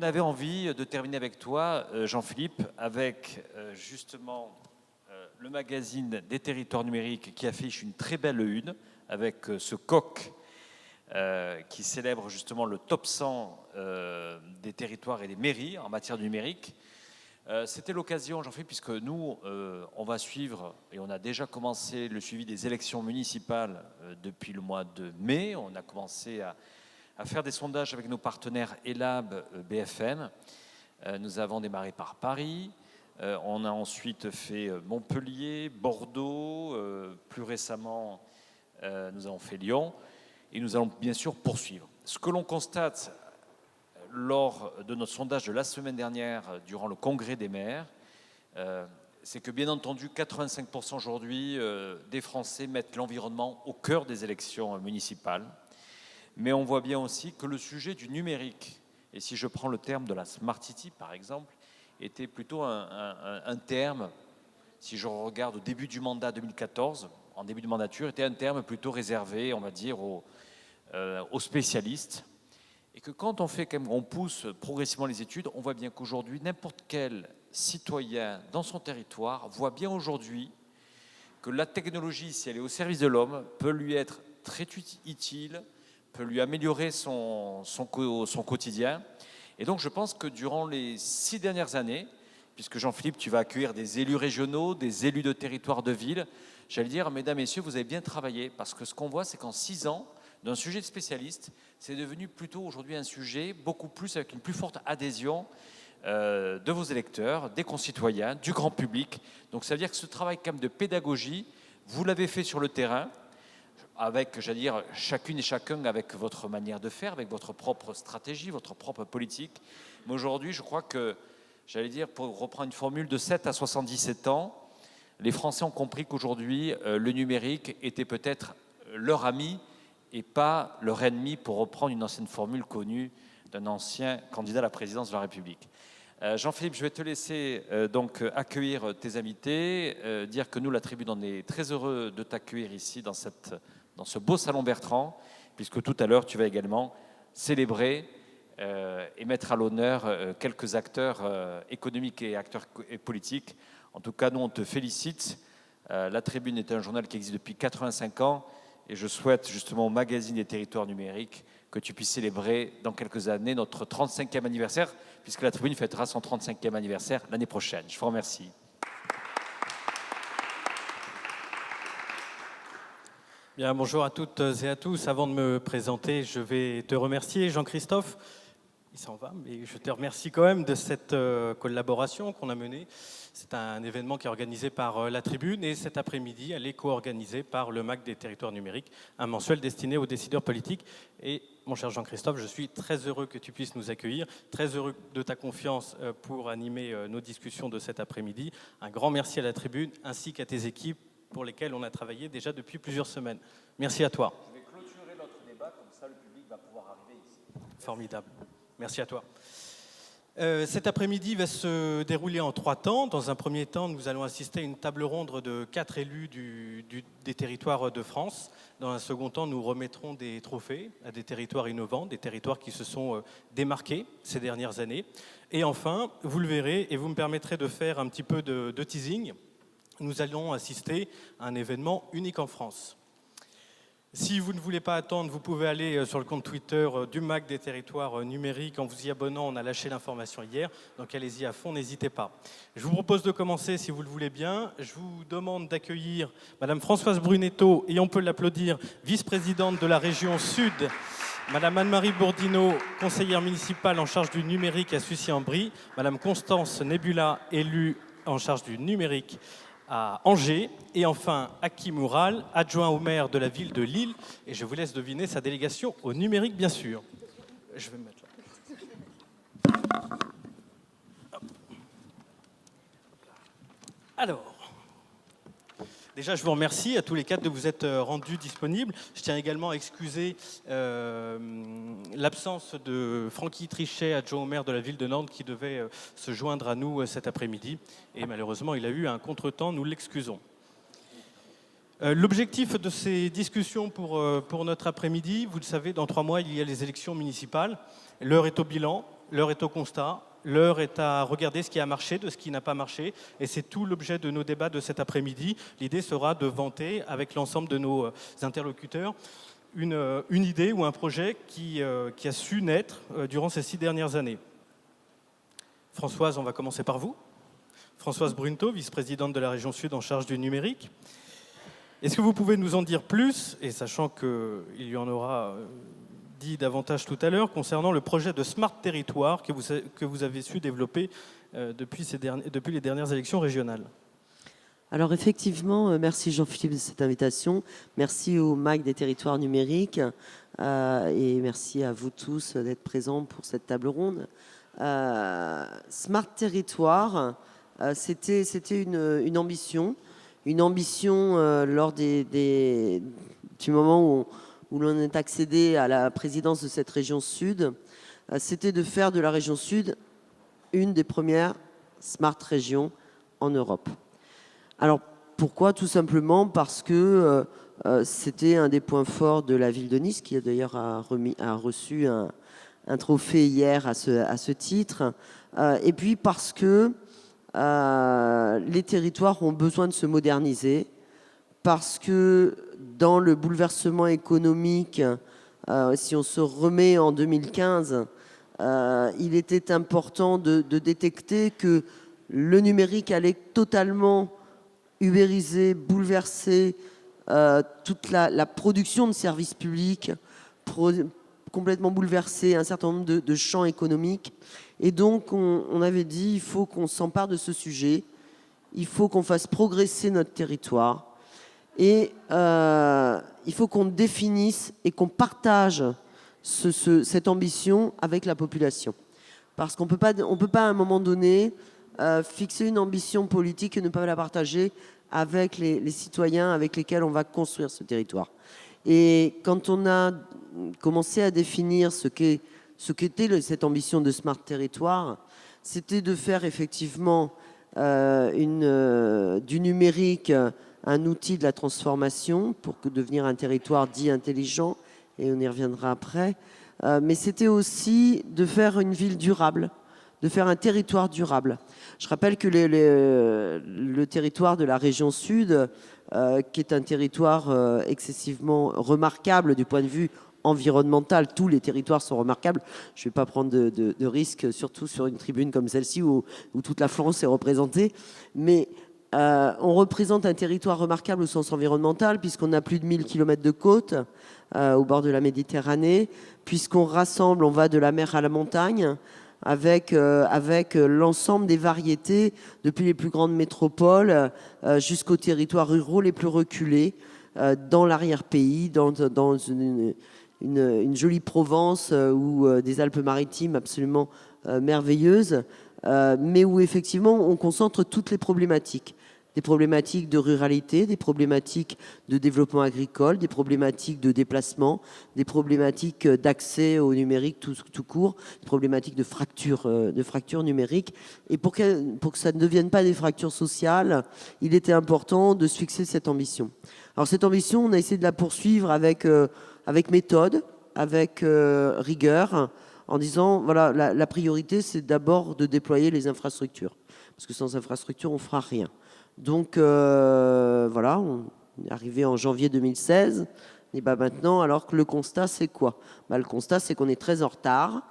On avait envie de terminer avec toi, Jean-Philippe, avec justement le magazine des territoires numériques qui affiche une très belle une, avec ce coq qui célèbre justement le top 100 des territoires et des mairies en matière de numérique. C'était l'occasion, Jean-Philippe, puisque nous, on va suivre, et on a déjà commencé le suivi des élections municipales depuis le mois de mai. On a commencé à faire des sondages avec nos partenaires ELAB, BFM. Nous avons démarré par Paris. On a ensuite fait Montpellier, Bordeaux. Plus récemment, nous avons fait Lyon. Et nous allons bien sûr poursuivre. Ce que l'on constate lors de notre sondage de la semaine dernière, durant le congrès des maires, c'est que bien entendu, 85% aujourd'hui des Français mettent l'environnement au cœur des élections municipales. Mais on voit bien aussi que le sujet du numérique, et si je prends le terme de la Smart City par exemple, était plutôt un terme, si je regarde au début du mandat 2014, en début de mandature, était un terme plutôt réservé, on va dire, aux spécialistes. Et que quand on pousse progressivement les études, on voit bien qu'aujourd'hui, n'importe quel citoyen dans son territoire voit bien aujourd'hui que la technologie, si elle est au service de l'homme, peut lui être très utile, peut lui améliorer son quotidien. Et donc je pense que durant les 6 dernières années, puisque Jean-Philippe, tu vas accueillir des élus régionaux, des élus de territoire de ville, j'allais dire, mesdames, messieurs, vous avez bien travaillé, parce que ce qu'on voit, c'est qu'en 6 ans, d'un sujet de spécialiste, c'est devenu plutôt aujourd'hui un sujet beaucoup plus avec une plus forte adhésion de vos électeurs, des concitoyens, du grand public. Donc ça veut dire que ce travail quand même de pédagogie, vous l'avez fait sur le terrain, avec, j'allais dire, chacune et chacun avec votre manière de faire, avec votre propre stratégie, votre propre politique. Mais aujourd'hui, je crois que, j'allais dire, pour reprendre une formule de 7 à 77 ans, les Français ont compris qu'aujourd'hui, le numérique était peut-être leur ami et pas leur ennemi, pour reprendre une ancienne formule connue d'un ancien candidat à la présidence de la République. Jean-Philippe, je vais te laisser donc accueillir tes invités, dire que nous, la Tribune, on est très heureux de t'accueillir ici dans ce beau salon Bertrand, puisque tout à l'heure, tu vas également célébrer et mettre à l'honneur quelques acteurs économiques et acteurs politiques. En tout cas, nous, on te félicite. La Tribune est un journal qui existe depuis 85 ans, et je souhaite justement au magazine des territoires numériques que tu puisses célébrer dans quelques années notre 35e anniversaire, puisque la Tribune fêtera son 35e anniversaire l'année prochaine. Je vous remercie. Bien, bonjour à toutes et à tous. Avant de me présenter, je vais te remercier, Jean-Christophe. Il s'en va, mais je te remercie quand même de cette collaboration qu'on a menée. C'est un événement qui est organisé par la Tribune, et cet après-midi, elle est co-organisée par le MAC des territoires numériques, un mensuel destiné aux décideurs politiques. Et mon cher Jean-Christophe, je suis très heureux que tu puisses nous accueillir, très heureux de ta confiance pour animer nos discussions de cet après-midi. Un grand merci à la Tribune ainsi qu'à tes équipes pour lesquelles on a travaillé déjà depuis plusieurs semaines. Merci à toi. Je vais clôturer notre débat, comme ça le public va pouvoir arriver ici. Formidable. Merci à toi. Cet après-midi va se dérouler en 3 temps. Dans un premier temps, nous allons assister à une table ronde de 4 élus des territoires de France. Dans un second temps, nous remettrons des trophées à des territoires innovants, des territoires qui se sont démarqués ces dernières années. Et enfin, vous le verrez, et vous me permettrez de faire un petit peu de teasing, nous allons assister à un événement unique en France. Si vous ne voulez pas attendre, vous pouvez aller sur le compte Twitter du MAC des territoires numériques. En vous y abonnant, on a lâché l'information hier, donc allez-y à fond, n'hésitez pas. Je vous propose de commencer, si vous le voulez bien. Je vous demande d'accueillir Madame Françoise Brunetto, et on peut l'applaudir, vice-présidente de la région Sud, Madame Anne-Marie Bourdineau, conseillère municipale en charge du numérique à Sucy-en-Brie, Madame Constance Nebula, élue en charge du numérique à Angers, et enfin Aki Moural, adjoint au maire de la ville de Lille, et je vous laisse deviner sa délégation au numérique, bien sûr. Je vais me mettre là. Alors, déjà, je vous remercie à tous les 4 de vous être rendus disponibles. Je tiens également à excuser l'absence de Francky Trichet, adjoint au maire de la ville de Nantes, qui devait se joindre à nous cet après-midi. Et malheureusement, il a eu un contretemps, nous l'excusons. L'objectif de ces discussions pour notre après-midi, vous le savez, dans 3 mois, il y a les élections municipales. L'heure est au bilan. l'heure est au constat, l'heure est à regarder ce qui a marché, de ce qui n'a pas marché. Et c'est tout l'objet de nos débats de cet après-midi. L'idée sera de vanter avec l'ensemble de nos interlocuteurs une idée ou un projet qui a su naître durant ces 6 dernières années. Françoise, on va commencer par vous. Françoise Brunto, vice-présidente de la région Sud en charge du numérique. Est-ce que vous pouvez nous en dire plus, et sachant qu'il y en aura dit davantage tout à l'heure, concernant le projet de Smart Territoire que vous avez su développer depuis les dernières élections régionales? Alors effectivement, merci Jean-Philippe de cette invitation. Merci au MAC des territoires numériques et merci à vous tous d'être présents pour cette table ronde. Smart Territoire, c'était une ambition lors du moment où l'on est accédé à la présidence de cette région Sud, c'était de faire de la région Sud une des premières smart régions en Europe. Alors pourquoi? Tout simplement parce que c'était un des points forts de la ville de Nice, qui d'ailleurs a reçu un trophée hier à ce titre, et puis parce que les territoires ont besoin de se moderniser, parce que dans le bouleversement économique, si on se remet en 2015, il était important de détecter que le numérique allait totalement ubériser, bouleverser toute la production de services publics, complètement bouleverser un certain nombre de champs économiques. Et donc, on avait dit, il faut qu'on s'empare de ce sujet, il faut qu'on fasse progresser notre territoire, et il faut qu'on définisse et qu'on partage cette ambition avec la population. Parce qu'on ne peut pas à un moment donné fixer une ambition politique et ne pas la partager avec les citoyens avec lesquels on va construire ce territoire. Et quand on a commencé à définir ce qu'était cette ambition de Smart Territoire, c'était de faire effectivement du numérique un outil de la transformation pour devenir un territoire dit intelligent, et on y reviendra après, mais c'était aussi de faire une ville durable, de faire un territoire durable. Je rappelle que le territoire de la région Sud, qui est un territoire excessivement remarquable du point de vue environnemental, tous les territoires sont remarquables. Je ne vais pas prendre de risques, surtout sur une tribune comme celle-ci où toute la France est représentée, mais on représente un territoire remarquable au sens environnemental, puisqu'on a plus de 1000 km de côte au bord de la Méditerranée, puisqu'on rassemble, on va de la mer à la montagne, avec l'ensemble des variétés, depuis les plus grandes métropoles jusqu'aux territoires ruraux les plus reculés, dans l'arrière-pays, dans une jolie Provence ou des Alpes-Maritimes absolument merveilleuses, mais où effectivement on concentre toutes les problématiques. Des problématiques de ruralité, des problématiques de développement agricole, des problématiques de déplacement, des problématiques d'accès au numérique tout court, des problématiques de fracture numérique. Et pour que ça ne devienne pas des fractures sociales, il était important de se fixer cette ambition. Alors cette ambition, on a essayé de la poursuivre avec méthode, avec rigueur, en disant, voilà, la priorité, c'est d'abord de déployer les infrastructures. Parce que sans infrastructure, on ne fera rien. Donc voilà, on est arrivé en janvier 2016. Et maintenant, alors que le constat, c'est quoi? Le constat, c'est qu'on est très en retard.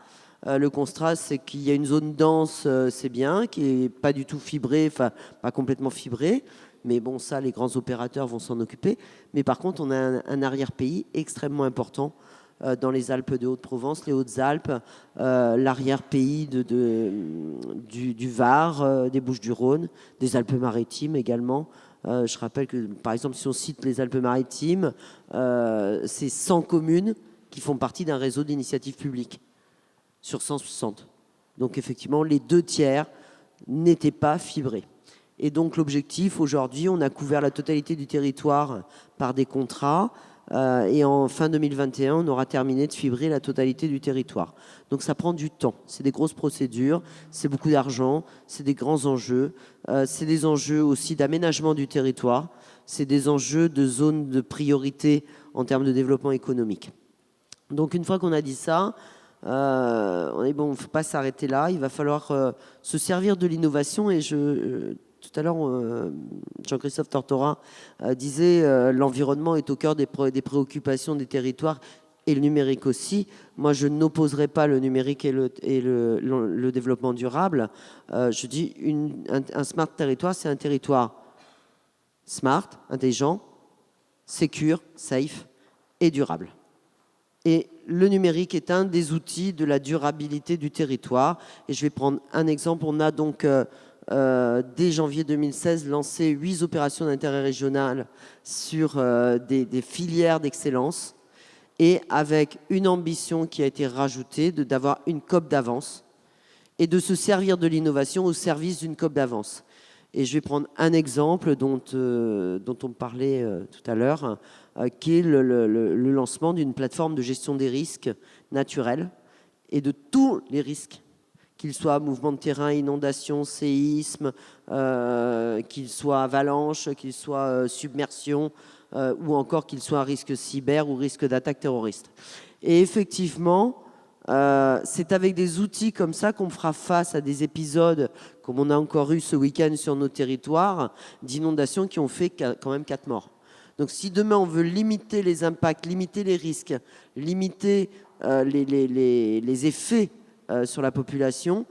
Le constat, c'est qu'il y a une zone dense, c'est bien, qui n'est pas du tout fibrée, enfin pas complètement fibrée. Mais bon, ça, les grands opérateurs vont s'en occuper. Mais par contre, on a un arrière-pays extrêmement important dans les Alpes de Haute-Provence, les Hautes-Alpes, l'arrière-pays du Var, des Bouches-du-Rhône, des Alpes-Maritimes également. Je rappelle que, par exemple, si on cite les Alpes-Maritimes, c'est 100 communes qui font partie d'un réseau d'initiatives publiques sur 160. Donc effectivement, les 2/3 n'étaient pas fibrés. Et donc l'objectif, aujourd'hui, on a couvert la totalité du territoire par des contrats. Et en fin 2021, on aura terminé de fibrer la totalité du territoire. Donc ça prend du temps. C'est des grosses procédures, c'est beaucoup d'argent, c'est des grands enjeux. C'est des enjeux aussi d'aménagement du territoire. C'est des enjeux de zones de priorité en termes de développement économique. Donc une fois qu'on a dit ça, On est bon, il ne faut pas s'arrêter là. Il va falloir se servir de l'innovation. Et tout à l'heure, Jean-Christophe Tortora disait l'environnement est au cœur des préoccupations des territoires et le numérique aussi. Moi, je n'opposerai pas le numérique et le développement durable. Je dis un smart territoire, c'est un territoire smart, intelligent, secure, safe et durable. Et le numérique est un des outils de la durabilité du territoire. Et je vais prendre un exemple. On a donc, dès janvier 2016, lancé 8 opérations d'intérêt régional sur des filières d'excellence et avec une ambition qui a été rajoutée d'avoir une COP d'avance et de se servir de l'innovation au service d'une COP d'avance. Et je vais prendre un exemple dont on parlait tout à l'heure, qui est le lancement d'une plateforme de gestion des risques naturels et de tous les risques, qu'ils soient mouvement de terrain, inondation, séisme, qu'ils soient avalanche, qu'ils soient submersion, ou encore qu'ils soient un risque cyber ou risque d'attaque terroriste. Et effectivement, c'est avec des outils comme ça qu'on fera face à des épisodes, comme on a encore eu ce week-end sur nos territoires, d'inondations qui ont fait quand même 4 morts. Donc si demain on veut limiter les impacts, limiter les risques, limiter les effets sur la population,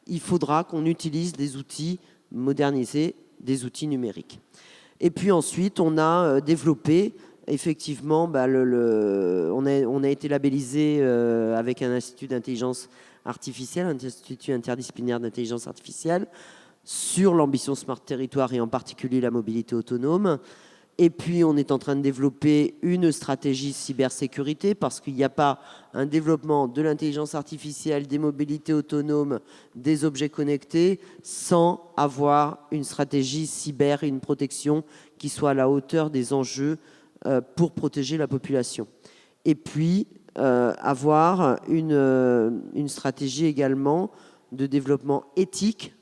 il faudra qu'on utilise des outils modernisés, des outils numériques. Et puis ensuite, on a développé effectivement, on a été labellisé avec un institut d'intelligence artificielle, un institut interdisciplinaire d'intelligence artificielle, sur l'ambition Smart Territoire et en particulier la mobilité autonome. Et puis, on est en train de développer une stratégie cybersécurité parce qu'il n'y a pas un développement de l'intelligence artificielle, des mobilités autonomes, des objets connectés, sans avoir une stratégie cyber et une protection qui soit à la hauteur des enjeux pour protéger la population. Et puis, avoir une stratégie également de développement éthique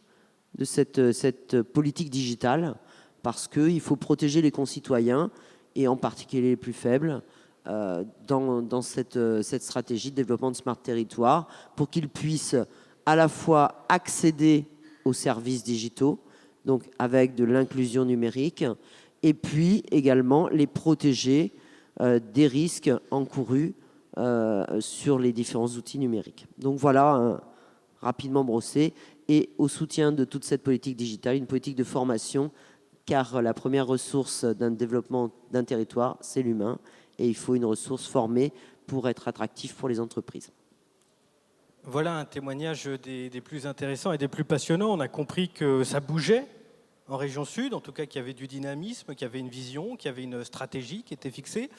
de cette politique digitale, parce qu'il faut protéger les concitoyens, et en particulier les plus faibles, dans cette stratégie de développement de Smart Territoire, pour qu'ils puissent à la fois accéder aux services digitaux, donc avec de l'inclusion numérique, et puis également les protéger des risques encourus sur les différents outils numériques. Donc voilà, rapidement brossé, et au soutien de toute cette politique digitale, une politique de formation, car la première ressource d'un développement d'un territoire, c'est l'humain, et il faut une ressource formée pour être attractif pour les entreprises. Voilà un témoignage des plus intéressants et des plus passionnants. On a compris que ça bougeait en région sud, en tout cas qu'il y avait du dynamisme, qu'il y avait une vision, qu'il y avait une stratégie qui était fixée.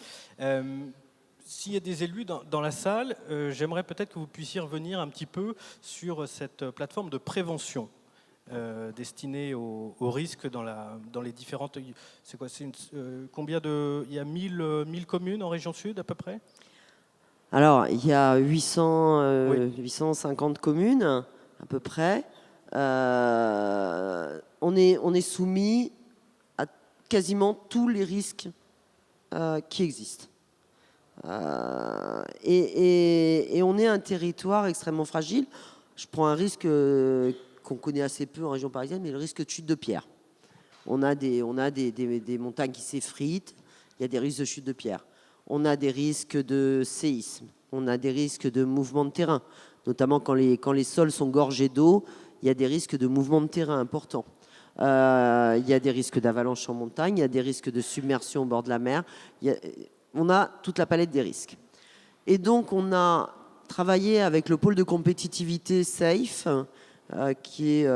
S'il y a des élus dans la salle, j'aimerais peut-être que vous puissiez revenir un petit peu sur cette plateforme de prévention destinée aux risques dans les différentes... C'est quoi, combien il y a 1000 communes en région sud à peu près? Alors, il y a 850 communes à peu près. On est soumis à quasiment tous les risques qui existent. Et on est un territoire extrêmement fragile. Je prends un risque qu'on connaît assez peu en région parisienne, mais le risque de chute de pierre. On a des montagnes qui s'effritent, il y a des risques de chute de pierre. On a des risques de séisme, on a des risques de mouvement de terrain, notamment quand les sols sont gorgés d'eau, il y a des risques de mouvement de terrain importants. Il y a des risques d'avalanche en montagne, il y a des risques de submersion au bord de la mer. On a toute la palette des risques. Et donc, on a travaillé avec le pôle de compétitivité SAFE, qui est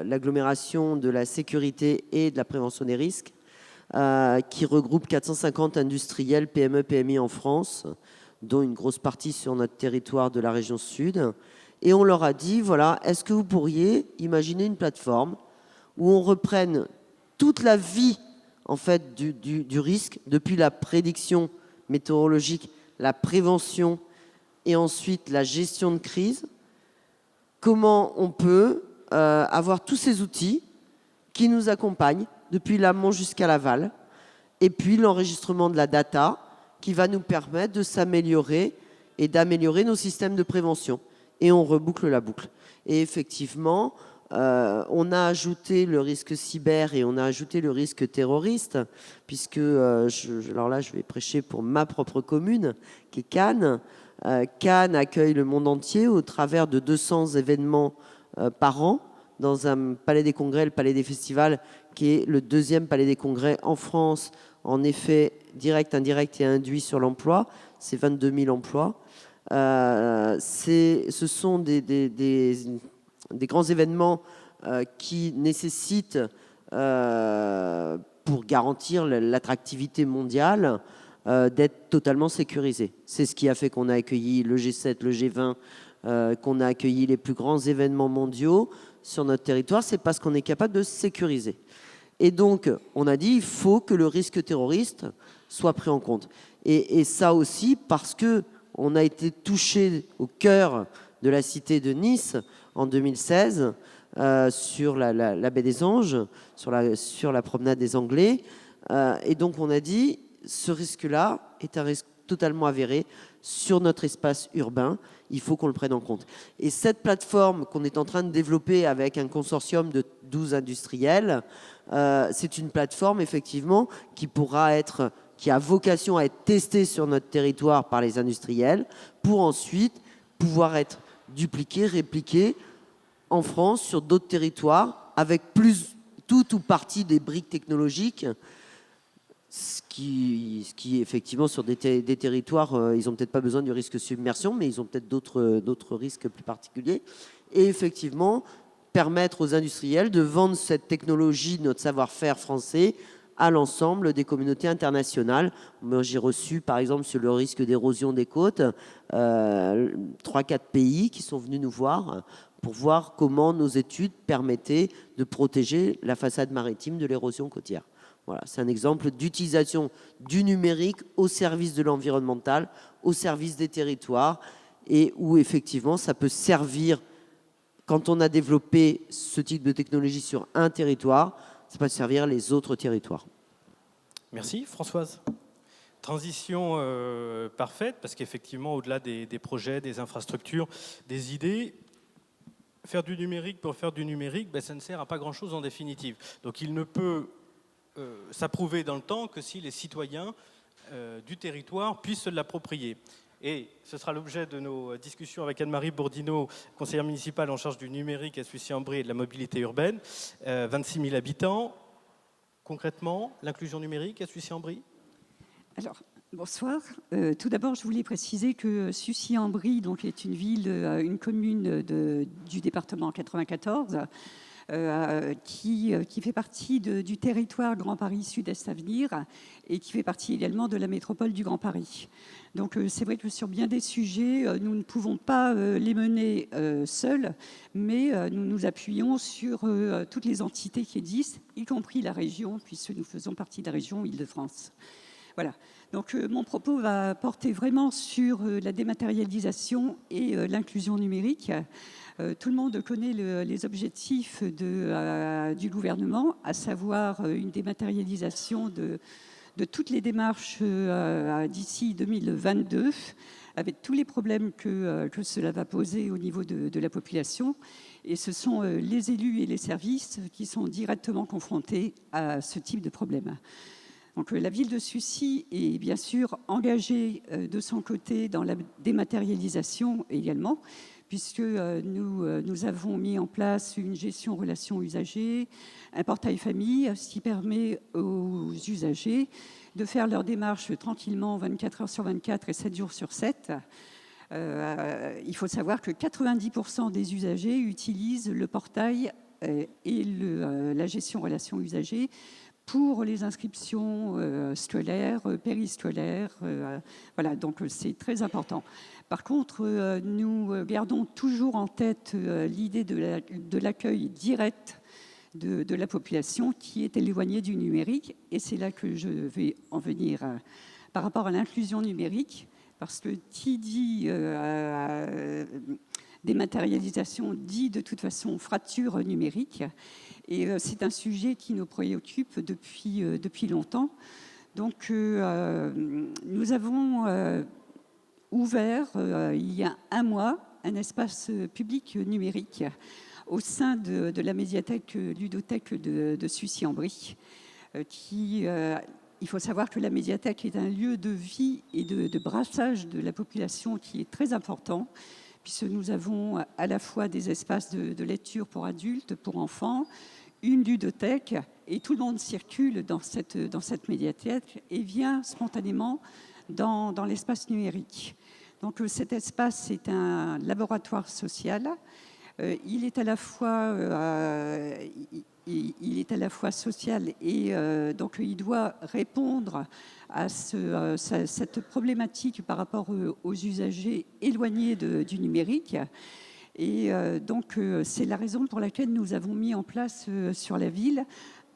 l'agglomération de la sécurité et de la prévention des risques, qui regroupe 450 industriels PME, PMI en France, dont une grosse partie sur notre territoire de la région sud. Et on leur a dit, voilà, est-ce que vous pourriez imaginer une plateforme où on reprenne toute la vie en fait, du risque, depuis la prédiction météorologique, la prévention et ensuite la gestion de crise, comment on peut avoir tous ces outils qui nous accompagnent depuis l'amont jusqu'à l'aval, et puis l'enregistrement de la data qui va nous permettre de s'améliorer et d'améliorer nos systèmes de prévention. Et on reboucle la boucle. Et effectivement, on a ajouté le risque cyber et on a ajouté le risque terroriste, puisque, alors là, je vais prêcher pour ma propre commune, qui est Cannes. Cannes accueille le monde entier au travers de 200 événements par an, dans un palais des congrès, le palais des festivals, qui est le deuxième palais des congrès en France, en effet direct, indirect et induit sur l'emploi. C'est 22 000 emplois. Ce sont des grands événements qui nécessitent, pour garantir l'attractivité mondiale, d'être totalement sécurisés. C'est ce qui a fait qu'on a accueilli le G7, le G20, qu'on a accueilli les plus grands événements mondiaux sur notre territoire. C'est parce qu'on est capable de sécuriser. Et donc, on a dit il faut que le risque terroriste soit pris en compte. Et ça aussi parce qu'on a été touché au cœur de la cité de Nice en 2016, sur la baie des Anges, sur la promenade des Anglais. Et donc, on a dit ce risque-là est un risque totalement avéré sur notre espace urbain. Il faut qu'on le prenne en compte. Et cette plateforme qu'on est en train de développer avec un consortium de 12 industriels, c'est une plateforme effectivement qui a vocation à être testée sur notre territoire par les industriels pour ensuite pouvoir être dupliquée, répliquée en France sur d'autres territoires avec tout ou partie des briques technologiques. Ce qui effectivement, sur des territoires, ils n'ont peut-être pas besoin du risque submersion, mais ils ont peut-être d'autres risques plus particuliers. Et effectivement, permettre aux industriels de vendre cette technologie, notre savoir-faire français, à l'ensemble des communautés internationales. Moi, j'ai reçu, par exemple, sur le risque d'érosion des côtes, 3-4 pays qui sont venus nous voir pour voir comment nos études permettaient de protéger la façade maritime de l'érosion côtière. Voilà, c'est un exemple d'utilisation du numérique au service de l'environnemental, au service des territoires, et où effectivement ça peut servir, quand on a développé ce type de technologie sur un territoire, ça peut servir les autres territoires. Merci. Françoise. Transition parfaite, parce qu'effectivement, au-delà des projets, des infrastructures, des idées, faire du numérique pour faire du numérique, ça ne sert à pas grand-chose en définitive. Donc il ne peut s'approuver dans le temps que si les citoyens du territoire puissent se l'approprier. Et ce sera l'objet de nos discussions avec Anne-Marie Bourdineau, conseillère municipale en charge du numérique à Sucy-en-Brie et de la mobilité urbaine. 26 000 habitants. Concrètement, l'inclusion numérique à Sucy-en-Brie ? Alors, bonsoir. Tout d'abord, je voulais préciser que Sucy-en-Brie est une commune du département 94, qui fait partie du territoire Grand Paris Sud-Est Avenir et qui fait partie également de la métropole du Grand Paris. Donc c'est vrai que sur bien des sujets, nous ne pouvons pas les mener seuls, mais nous nous appuyons sur toutes les entités qui existent, y compris la région, puisque nous faisons partie de la région Île-de-France. Voilà. Donc mon propos va porter vraiment sur la dématérialisation et l'inclusion numérique. Tout le monde connaît les objectifs du gouvernement, à savoir une dématérialisation de toutes les démarches d'ici 2022, avec tous les problèmes que cela va poser au niveau de la population. Et ce sont les élus et les services qui sont directement confrontés à ce type de problème. Donc, la ville de Sucy est bien sûr engagée de son côté dans la dématérialisation également, puisque nous avons mis en place une gestion relations usagers, un portail famille, ce qui permet aux usagers de faire leurs démarches tranquillement 24 heures sur 24 et 7 jours sur 7. Il faut savoir que 90% des usagers utilisent le portail et la gestion relations usagers pour les inscriptions scolaires, périscolaires. Voilà, donc c'est très important. Par contre, nous gardons toujours en tête l'idée de l'accueil direct de la population qui est éloignée du numérique. Et c'est là que je vais en venir par rapport à l'inclusion numérique, parce que qui dit dématérialisation dit de toute façon fracture numérique. Et c'est un sujet qui nous préoccupe depuis longtemps. Donc, nous avons ouvert il y a un mois un espace public numérique au sein de la médiathèque ludothèque de Sucy-en-Brie. Il faut savoir que la médiathèque est un lieu de vie et de brassage de la population qui est très important, puisque nous avons à la fois des espaces de lecture pour adultes, pour enfants, une ludothèque, et tout le monde circule dans cette médiathèque et vient spontanément dans l'espace numérique. Donc cet espace est un laboratoire social. Il est à la fois social et donc il doit répondre à cette problématique par rapport aux usagers éloignés du numérique. Et donc c'est la raison pour laquelle nous avons mis en place sur la ville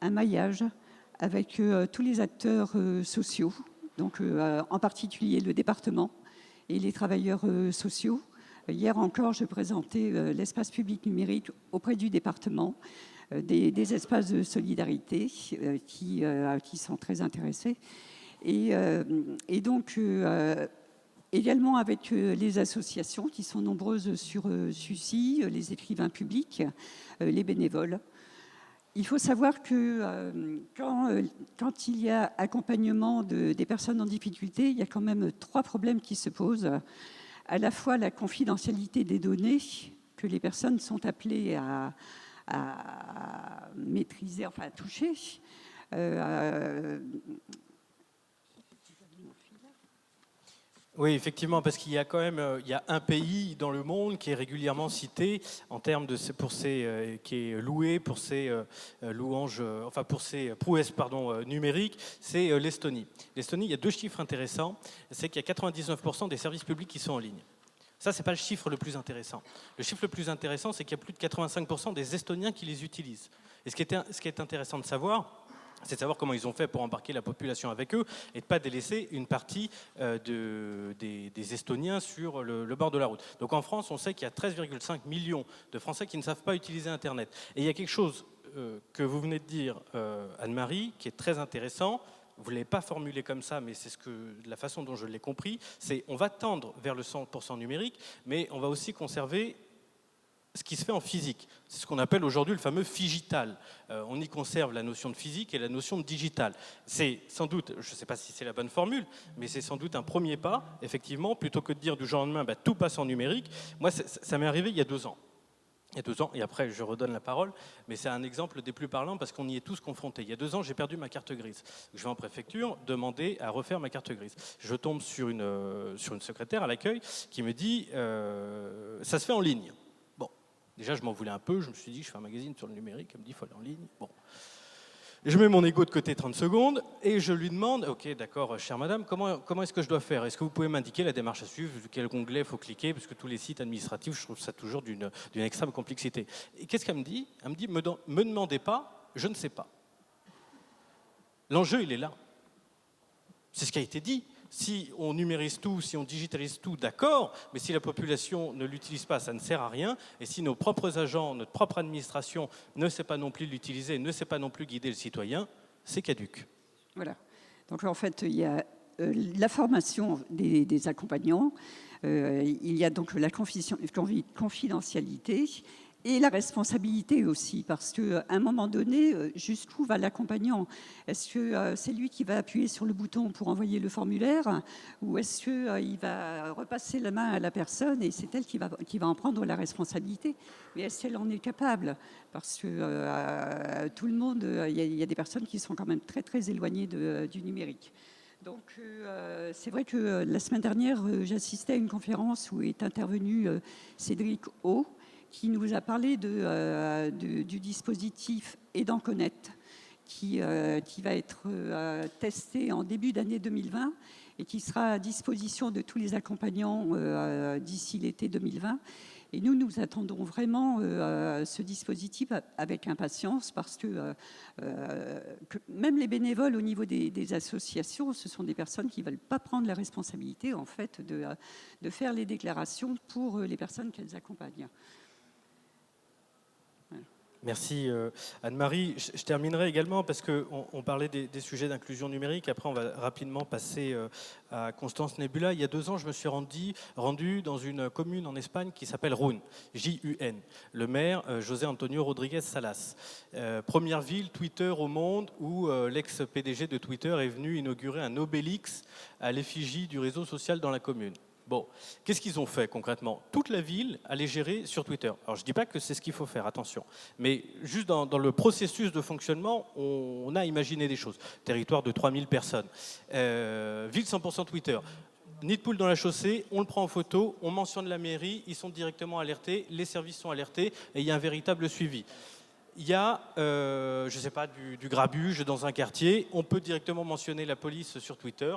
un maillage avec tous les acteurs sociaux, donc en particulier le département et les travailleurs sociaux. Hier encore, je présentais l'espace public numérique auprès du département, des espaces de solidarité qui sont très intéressés. Et donc, également avec les associations qui sont nombreuses sur Sucy, les écrivains publics, les bénévoles. Il faut savoir que quand il y a accompagnement des personnes en difficulté, il y a quand même 3 problèmes qui se posent. À la fois la confidentialité des données que les personnes sont appelées à maîtriser, enfin à toucher. Oui, effectivement, parce qu'il y a quand même il y a un pays dans le monde qui est régulièrement cité en termes de qui est loué pour ses louanges, enfin pour ses prouesses numériques, c'est l'Estonie. L'Estonie, il y a 2 chiffres intéressants, c'est qu'il y a 99% des services publics qui sont en ligne. Ça, c'est pas le chiffre le plus intéressant. Le chiffre le plus intéressant, c'est qu'il y a plus de 85% des Estoniens qui les utilisent. Et ce qui est intéressant de savoir, c'est de savoir comment ils ont fait pour embarquer la population avec eux et de ne pas délaisser une partie des Estoniens sur le bord de la route. Donc en France, on sait qu'il y a 13,5 millions de Français qui ne savent pas utiliser Internet. Et il y a quelque chose que vous venez de dire, Anne-Marie, qui est très intéressant. Vous ne l'avez pas formulé comme ça, mais c'est la façon dont je l'ai compris. C'est on va tendre vers le 100% numérique, mais on va aussi conserver ce qui se fait en physique. C'est ce qu'on appelle aujourd'hui le fameux figital. On y conserve la notion de physique et la notion de digital. C'est sans doute, je ne sais pas si c'est la bonne formule, mais c'est sans doute un premier pas, effectivement, plutôt que de dire du jour au lendemain, tout passe en numérique. Moi, ça m'est arrivé il y a 2 ans. Il y a 2 ans, et après je redonne la parole, mais c'est un exemple des plus parlants parce qu'on y est tous confrontés. Il y a 2 ans, j'ai perdu ma carte grise. Je vais en préfecture demander à refaire ma carte grise. Je tombe sur une secrétaire à l'accueil qui me dit ça se fait en ligne. Bon, déjà je m'en voulais un peu, je me suis dit je fais un magazine sur le numérique, elle me dit il faut aller en ligne. Bon. Je mets mon ego de côté 30 secondes et je lui demande, ok, d'accord, chère madame, comment est-ce que je dois faire? Est-ce que vous pouvez m'indiquer la démarche à suivre? Quel onglet il faut cliquer? Parce que tous les sites administratifs, je trouve ça toujours d'une extrême complexité. Et qu'est-ce qu'elle me dit? Elle me dit, me demandez pas, je ne sais pas. L'enjeu, il est là. C'est ce qui a été dit. Si on numérise tout, si on digitalise tout, d'accord, mais si la population ne l'utilise pas, ça ne sert à rien. Et si nos propres agents, notre propre administration ne sait pas non plus l'utiliser, ne sait pas non plus guider le citoyen, c'est caduc. Voilà. Donc en fait, il y a la formation des accompagnants, il y a donc la confidentialité et la responsabilité aussi, parce qu'à un moment donné, jusqu'où va l'accompagnant? Est-ce que c'est lui qui va appuyer sur le bouton pour envoyer le formulaire, ou est-ce qu'il va repasser la main à la personne et c'est elle qui va en prendre la responsabilité? Mais est-ce qu'elle en est capable? Parce que tout le monde, il y a des personnes qui sont quand même très très éloignées du numérique. Donc c'est vrai que la semaine dernière, j'assistais à une conférence où est intervenu Cédric O, qui nous a parlé du dispositif Aidant Connect, qui va être testé en début d'année 2020 et qui sera à disposition de tous les accompagnants d'ici l'été 2020. Et nous attendons vraiment ce dispositif avec impatience parce que même les bénévoles au niveau des associations, ce sont des personnes qui ne veulent pas prendre la responsabilité en fait, de faire les déclarations pour les personnes qu'elles accompagnent. Merci Anne-Marie. Je terminerai également parce qu'on parlait des sujets d'inclusion numérique. Après, on va rapidement passer à Constance Nebula. Il y a 2 ans, je me suis rendu dans une commune en Espagne qui s'appelle Jun, J-U-N. Le maire, José Antonio Rodríguez Salas. Première ville Twitter au monde où l'ex-PDG de Twitter est venu inaugurer un obélix à l'effigie du réseau social dans la commune. Bon, qu'est-ce qu'ils ont fait concrètement? Toute la ville allait gérer sur Twitter. Alors je ne dis pas que c'est ce qu'il faut faire, attention. Mais juste dans le processus de fonctionnement, on a imaginé des choses. Territoire de 3000 personnes. Ville 100% Twitter. Nid de poule dans la chaussée, on le prend en photo, on mentionne la mairie, ils sont directement alertés, les services sont alertés et il y a un véritable suivi. Il y a, je ne sais pas, du grabuge dans un quartier. On peut directement mentionner la police sur Twitter,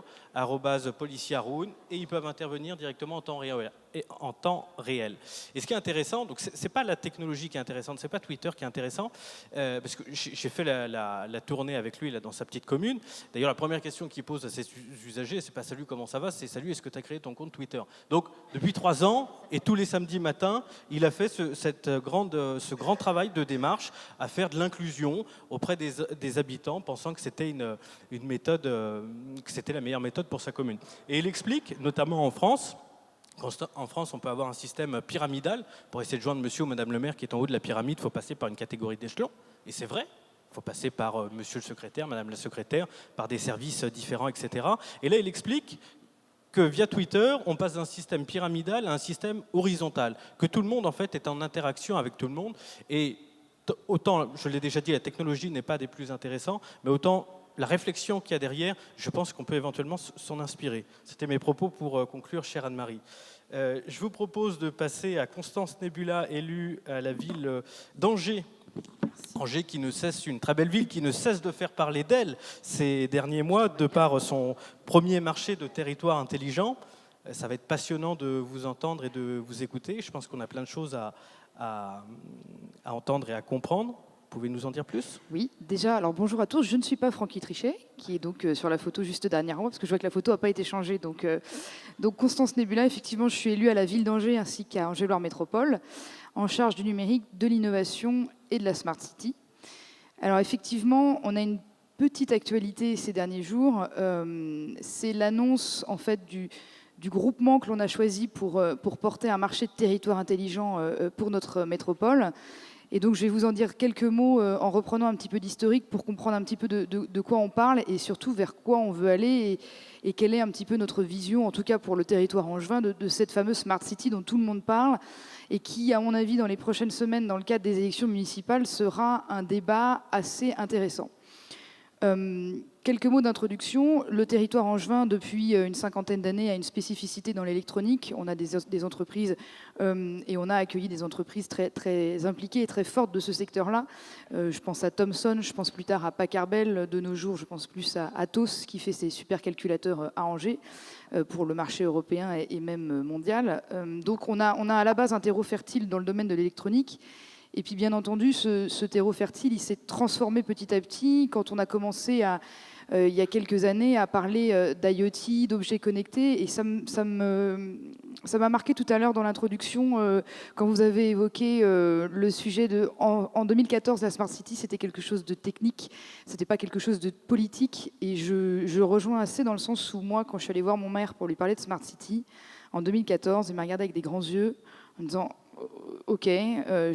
@policiaroun, et ils peuvent intervenir directement en temps réel. Et ce qui est intéressant, donc c'est pas la technologie qui est intéressante, c'est pas Twitter qui est intéressant, parce que j'ai fait la tournée avec lui là, dans sa petite commune. D'ailleurs, la première question qu'il pose à ses usagers, c'est pas salut, comment ça va, c'est salut, est-ce que tu as créé ton compte Twitter? Donc, depuis 3 ans, et tous les samedis matins, il a fait ce grand travail de démarche à faire de l'inclusion auprès des habitants, pensant que c'était une méthode, que c'était la meilleure méthode pour sa commune. Et il explique, notamment en France, on peut avoir un système pyramidal. Pour essayer de joindre monsieur ou madame le maire qui est en haut de la pyramide, il faut passer par une catégorie d'échelons. Et c'est vrai, il faut passer par monsieur le secrétaire, madame la secrétaire, par des services différents, etc. Et là, il explique que via Twitter, on passe d'un système pyramidal à un système horizontal, que tout le monde, en fait, est en interaction avec tout le monde. Et autant, je l'ai déjà dit, la technologie n'est pas des plus intéressants, mais autant la réflexion qu'il y a derrière, je pense qu'on peut éventuellement s'en inspirer. C'était mes propos pour conclure, chère Anne-Marie. Je vous propose de passer à Constance Nebula, élue à la ville d'Angers. Angers, une très belle ville qui ne cesse de faire parler d'elle ces derniers mois, de par son premier marché de territoire intelligent. Ça va être passionnant de vous entendre et de vous écouter. Je pense qu'on a plein de choses à entendre et à comprendre. Vous pouvez nous en dire plus? Oui, déjà, alors bonjour à tous, je ne suis pas Francky Trichet, qui est donc sur la photo juste derrière moi, parce que je vois que la photo n'a pas été changée. Donc Constance Nebula, effectivement, je suis élue à la ville d'Angers ainsi qu'à Angers-Loire Métropole, en charge du numérique, de l'innovation et de la Smart City. Alors effectivement, on a une petite actualité ces derniers jours, c'est l'annonce en fait du groupement que l'on a choisi pour porter un marché de territoire intelligent pour notre métropole. Et donc, je vais vous en dire quelques mots en reprenant un petit peu d'historique pour comprendre un petit peu de quoi on parle et surtout vers quoi on veut aller et quelle est un petit peu notre vision, en tout cas pour le territoire angevin, de cette fameuse Smart City dont tout le monde parle et qui, à mon avis, dans les prochaines semaines, dans le cadre des élections municipales, sera un débat assez intéressant. Quelques mots d'introduction. Le territoire angevin, depuis une 50aine d'années, a une spécificité dans l'électronique. On a des entreprises et on a accueilli des entreprises très, très impliquées et très fortes de ce secteur-là. Je pense à Thomson, je pense plus tard à Packard Bell. De nos jours, je pense plus à Atos, qui fait ses supercalculateurs à Angers pour le marché européen et même mondial. Donc on a à la base un terreau fertile dans le domaine de l'électronique. Et puis, bien entendu, ce terreau fertile, il s'est transformé petit à petit quand on a commencé, il y a quelques années, à parler d'IoT, d'objets connectés. Et ça m'a marqué tout à l'heure dans l'introduction, quand vous avez évoqué le sujet de... En 2014, la Smart City, c'était quelque chose de technique, c'était pas quelque chose de politique. Et je rejoins assez dans le sens où moi, quand je suis allée voir mon maire pour lui parler de Smart City, en 2014, il m'a regardé avec des grands yeux en me disant... Ok,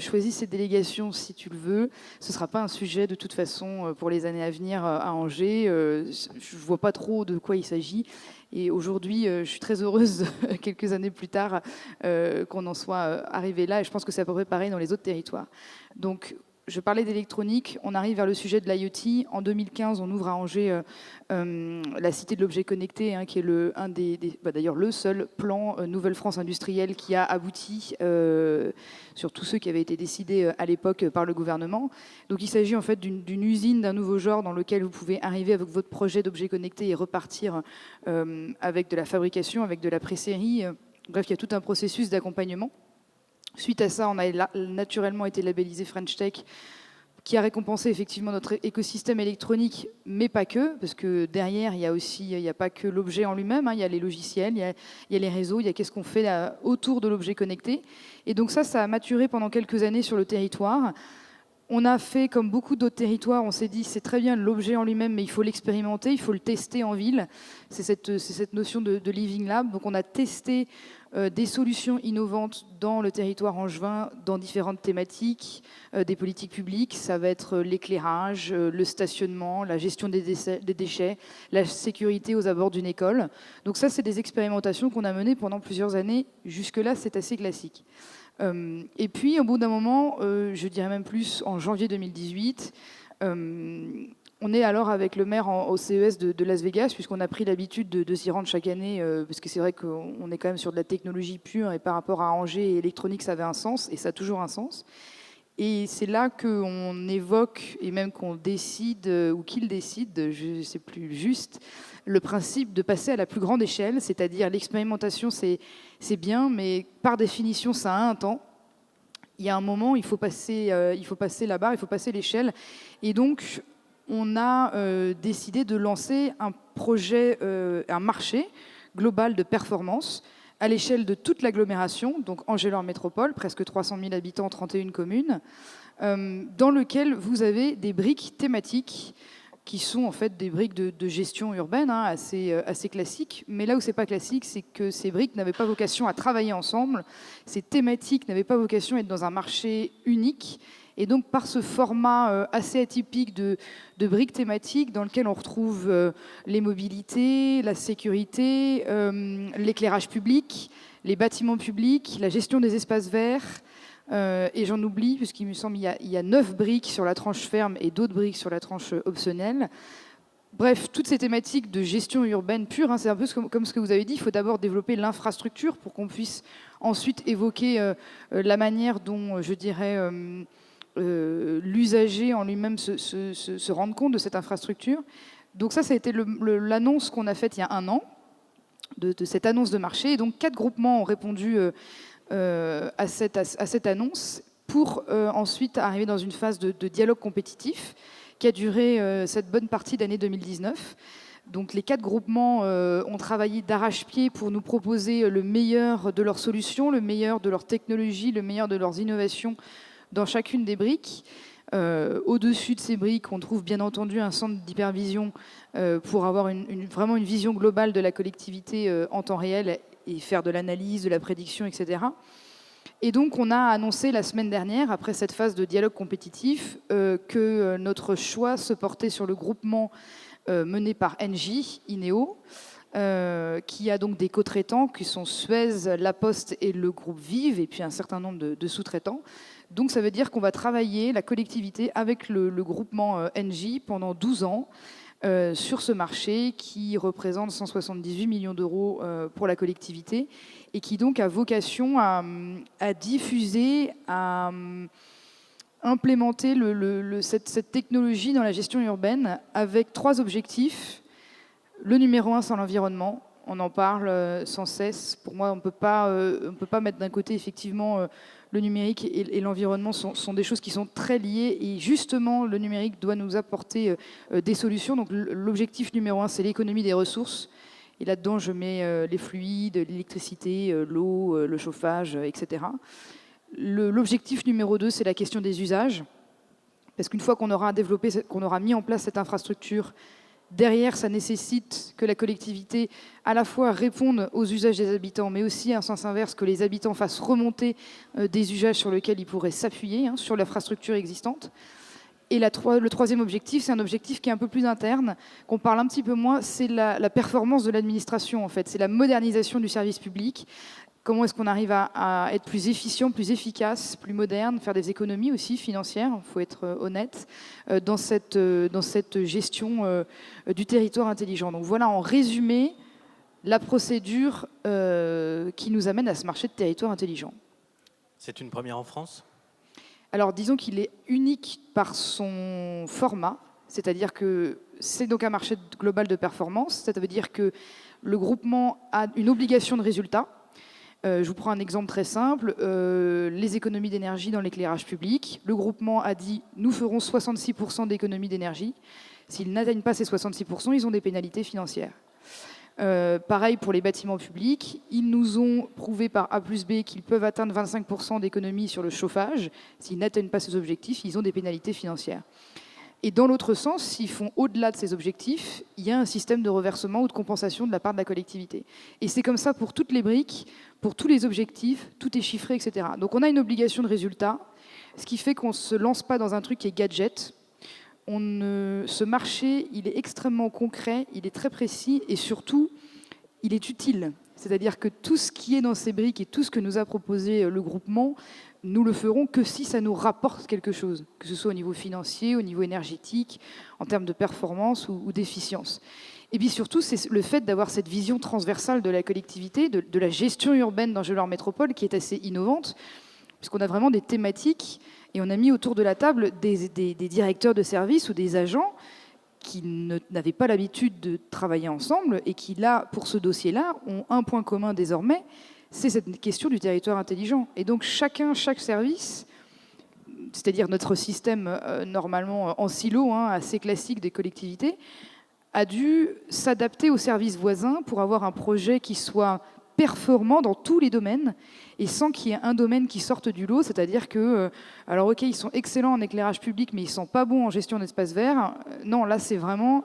choisis cette délégation si tu le veux. Ce ne sera pas un sujet de toute façon pour les années à venir à Angers. Je ne vois pas trop de quoi il s'agit. Et aujourd'hui, je suis très heureuse, quelques années plus tard, qu'on en soit arrivé là. Et je pense que c'est à peu près pareil dans les autres territoires. Donc, je parlais d'électronique, on arrive vers le sujet de l'IoT. En 2015, on ouvre à Angers la Cité de l'objet connecté, qui est d'ailleurs le seul plan Nouvelle France industrielle qui a abouti sur tous ceux qui avaient été décidés à l'époque par le gouvernement. Donc il s'agit en fait d'une usine d'un nouveau genre dans lequel vous pouvez arriver avec votre projet d'objet connecté et repartir avec de la fabrication, avec de la pré-série. Bref, il y a tout un processus d'accompagnement. Suite à ça, on a naturellement été labellisé French Tech, qui a récompensé effectivement notre écosystème électronique, mais pas que, parce que derrière, il n'y a pas que l'objet en lui-même, il y a les logiciels, il y a les réseaux, il y a qu'est-ce qu'on fait là, autour de l'objet connecté. Et donc ça a maturé pendant quelques années sur le territoire. On a fait, comme beaucoup d'autres territoires, on s'est dit c'est très bien l'objet en lui-même, mais il faut l'expérimenter, il faut le tester en ville. C'est cette notion de Living Lab. Donc on a testé des solutions innovantes dans le territoire angevin, dans différentes thématiques, des politiques publiques. Ça va être l'éclairage, le stationnement, la gestion des déchets, la sécurité aux abords d'une école. Donc ça, c'est des expérimentations qu'on a menées pendant plusieurs années. Jusque-là, c'est assez classique. Et puis, au bout d'un moment, je dirais même plus, en janvier 2018, on est alors avec le maire au CES de Las Vegas, puisqu'on a pris l'habitude de s'y rendre chaque année, parce que c'est vrai qu'on est quand même sur de la technologie pure, et par rapport à Angers et électronique, ça avait un sens, et ça a toujours un sens. Et c'est là qu'on évoque, et même qu'on décide, ou qu'il décide, je ne sais plus juste, le principe de passer à la plus grande échelle, c'est-à-dire l'expérimentation, c'est bien, mais par définition, ça a un temps. Il y a un moment, il faut passer la barre, il faut passer l'échelle. Et donc, on a décidé de lancer un projet, un marché global de performance à l'échelle de toute l'agglomération, donc Angers-Lords Métropole, presque 300 000 habitants, 31 communes, dans lequel vous avez des briques thématiques qui sont en fait des briques de gestion urbaine, assez classiques. Mais là où c'est pas classique, c'est que ces briques n'avaient pas vocation à travailler ensemble, ces thématiques n'avaient pas vocation à être dans un marché unique. Et donc, par ce format assez atypique de briques thématiques dans lequel on retrouve les mobilités, la sécurité, l'éclairage public, les bâtiments publics, la gestion des espaces verts, et j'en oublie, puisqu'il me semble qu'il y a 9 briques sur la tranche ferme et d'autres briques sur la tranche optionnelle. Bref, toutes ces thématiques de gestion urbaine pure, c'est un peu comme ce que vous avez dit, il faut d'abord développer l'infrastructure pour qu'on puisse ensuite évoquer la manière dont, je dirais, l'usager en lui-même se rende compte de cette infrastructure. Donc ça a été l'annonce qu'on a faite il y a 1 an, de cette annonce de marché. Et donc 4 groupements ont répondu à cette annonce pour ensuite arriver dans une phase de dialogue compétitif qui a duré cette bonne partie d'année 2019. Donc les 4 groupements ont travaillé d'arrache-pied pour nous proposer le meilleur de leurs solutions, le meilleur de leurs technologies, le meilleur de leurs innovations dans chacune des briques. Au-dessus de ces briques, on trouve bien entendu un centre d'hypervision pour avoir vraiment une vision globale de la collectivité en temps réel et faire de l'analyse, de la prédiction, etc. Et donc, on a annoncé la semaine dernière, après cette phase de dialogue compétitif, que notre choix se portait sur le groupement mené par Engie, INEO, qui a donc des co-traitants qui sont Suez, La Poste et le groupe Vive, et puis un certain nombre de sous-traitants. Donc ça veut dire qu'on va travailler, la collectivité, avec le groupement Engie pendant 12 ans sur ce marché qui représente 178 millions d'euros pour la collectivité et qui donc a vocation à diffuser, à implémenter cette technologie dans la gestion urbaine avec 3 objectifs. Le numéro 1, c'est l'environnement. On en parle sans cesse. Pour moi, on ne peut pas mettre d'un côté, effectivement, le numérique et l'environnement sont des choses qui sont très liées. Et justement, le numérique doit nous apporter des solutions. Donc, l'objectif numéro 1, c'est l'économie des ressources. Et là-dedans, je mets les fluides, l'électricité, l'eau, le chauffage, etc. L'objectif numéro 2, c'est la question des usages. Parce qu'une fois qu'on aura développé, qu'on aura mis en place cette infrastructure, derrière, ça nécessite que la collectivité à la fois réponde aux usages des habitants, mais aussi, en sens inverse, que les habitants fassent remonter des usages sur lesquels ils pourraient s'appuyer, sur l'infrastructure existante. Et le 3e objectif, c'est un objectif qui est un peu plus interne, qu'on parle un petit peu moins, c'est la performance de l'administration, en fait. C'est la modernisation du service public. Comment est-ce qu'on arrive à être plus efficient, plus efficace, plus moderne, faire des économies aussi financières, il faut être honnête, dans cette gestion du territoire intelligent. Donc voilà en résumé la procédure qui nous amène à ce marché de territoire intelligent. C'est une première en France ? Alors disons qu'il est unique par son format, c'est-à-dire que c'est donc un marché global de performance, ça veut dire que le groupement a une obligation de résultat. Je vous prends un exemple très simple, les économies d'énergie dans l'éclairage public. Le groupement a dit « nous ferons 66% d'économies d'énergie ». S'ils n'atteignent pas ces 66%, ils ont des pénalités financières. Pareil pour les bâtiments publics. Ils nous ont prouvé par A plus B qu'ils peuvent atteindre 25% d'économie sur le chauffage. S'ils n'atteignent pas ces objectifs, ils ont des pénalités financières. Et dans l'autre sens, s'ils font au-delà de ces objectifs, il y a un système de reversement ou de compensation de la part de la collectivité. Et c'est comme ça pour toutes les briques, pour tous les objectifs, tout est chiffré, etc. Donc on a une obligation de résultat, ce qui fait qu'on ne se lance pas dans un truc qui est gadget. Ce marché, il est extrêmement concret, il est très précis et surtout, il est utile. C'est-à-dire que tout ce qui est dans ces briques et tout ce que nous a proposé le groupement, nous le ferons que si ça nous rapporte quelque chose, que ce soit au niveau financier, au niveau énergétique, en termes de performance ou d'efficience. Et puis surtout, c'est le fait d'avoir cette vision transversale de la collectivité, de la gestion urbaine d'Angers-Loire Métropole, qui est assez innovante, puisqu'on a vraiment des thématiques, et on a mis autour de la table des directeurs de services ou des agents qui n'avaient pas l'habitude de travailler ensemble, et qui, là, pour ce dossier-là, ont un point commun désormais, c'est cette question du territoire intelligent. Et donc chaque service, c'est-à-dire notre système normalement en silo, assez classique des collectivités, a dû s'adapter aux services voisins pour avoir un projet qui soit performant dans tous les domaines et sans qu'il y ait un domaine qui sorte du lot, c'est-à-dire que, alors ok, ils sont excellents en éclairage public, mais ils ne sont pas bons en gestion d'espaces verts. Non, là c'est vraiment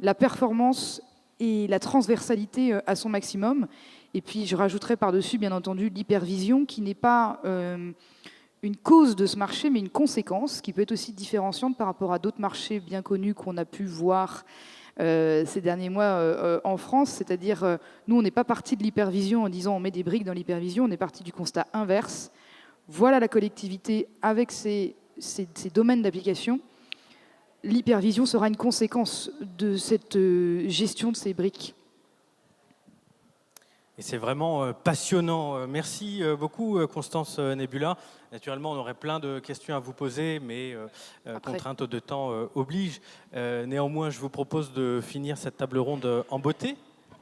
la performance et la transversalité à son maximum. Et puis je rajouterai par-dessus, bien entendu, l'hypervision, qui n'est pas une cause de ce marché, mais une conséquence, qui peut être aussi différenciante par rapport à d'autres marchés bien connus qu'on a pu voir ces derniers mois en France. C'est-à-dire, nous, on n'est pas parti de l'hypervision en disant on met des briques dans l'hypervision, on est parti du constat inverse. Voilà la collectivité avec ses domaines d'application. L'hypervision sera une conséquence de cette gestion de ces briques. Et c'est vraiment passionnant. Merci beaucoup, Constance Nebula. Naturellement, on aurait plein de questions à vous poser, mais contrainte de temps oblige. Néanmoins, je vous propose de finir cette table ronde en beauté